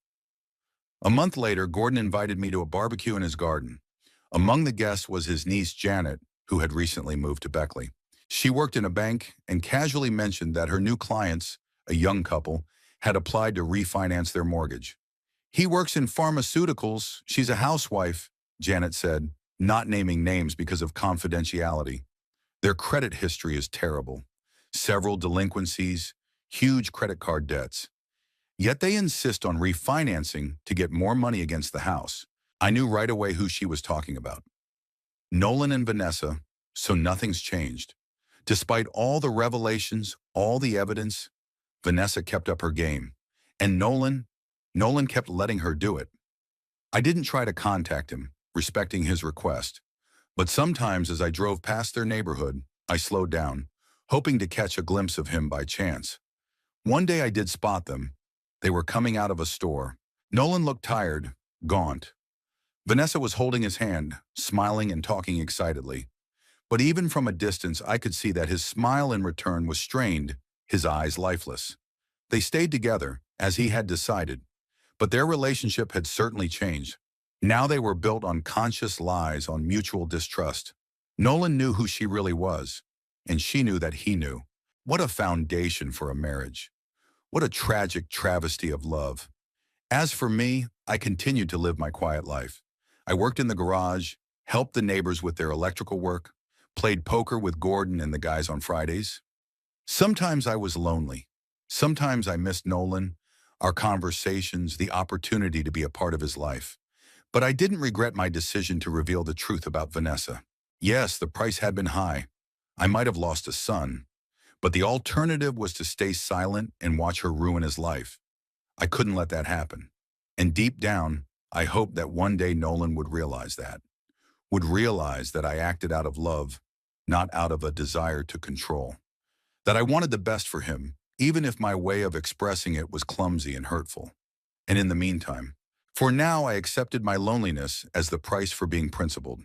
A month later, Gordon invited me to a barbecue in his garden. Among the guests was his niece Janet, who had recently moved to Beckley. She worked in a bank and casually mentioned that her new clients, a young couple, had applied to refinance their mortgage. He works in pharmaceuticals. She's a housewife, Janet said, not naming names because of confidentiality. Their credit history is terrible. Several delinquencies, huge credit card debts. Yet they insist on refinancing to get more money against the house. I knew right away who she was talking about. Nolan and Vanessa, so nothing's changed. Despite all the revelations, all the evidence, Vanessa kept up her game. And Nolan kept letting her do it. I didn't try to contact him, respecting his request. But sometimes as I drove past their neighborhood, I slowed down, hoping to catch a glimpse of him by chance. One day I did spot them. They were coming out of a store. Nolan looked tired, gaunt. Vanessa was holding his hand, smiling and talking excitedly. But even from a distance, I could see that his smile in return was strained, his eyes lifeless. They stayed together, as he had decided, but their relationship had certainly changed. Now they were built on conscious lies, on mutual distrust. Nolan knew who she really was, and she knew that he knew. What a foundation for a marriage. What a tragic travesty of love. As for me, I continued to live my quiet life. I worked in the garage, helped the neighbors with their electrical work, played poker with Gordon and the guys on Fridays. Sometimes I was lonely. Sometimes I missed Nolan, our conversations, the opportunity to be a part of his life. But I didn't regret my decision to reveal the truth about Vanessa. Yes, the price had been high. I might have lost a son, but the alternative was to stay silent and watch her ruin his life. I couldn't let that happen. And deep down, I hoped that one day Nolan would realize that I acted out of love, not out of a desire to control. That I wanted the best for him, even if my way of expressing it was clumsy and hurtful. And in the meantime, for now I accepted my loneliness as the price for being principled,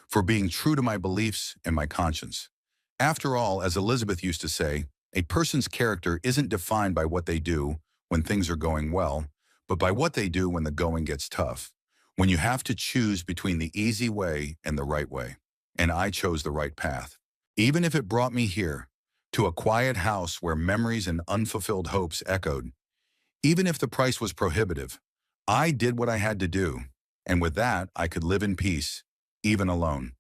for being true to my beliefs and my conscience. After all, as Elizabeth used to say, a person's character isn't defined by what they do when things are going well, but by what they do when the going gets tough, when you have to choose between the easy way and the right way. And I chose the right path. Even if it brought me here, to a quiet house where memories and unfulfilled hopes echoed. Even if the price was prohibitive, I did what I had to do, and with that I could live in peace, even alone.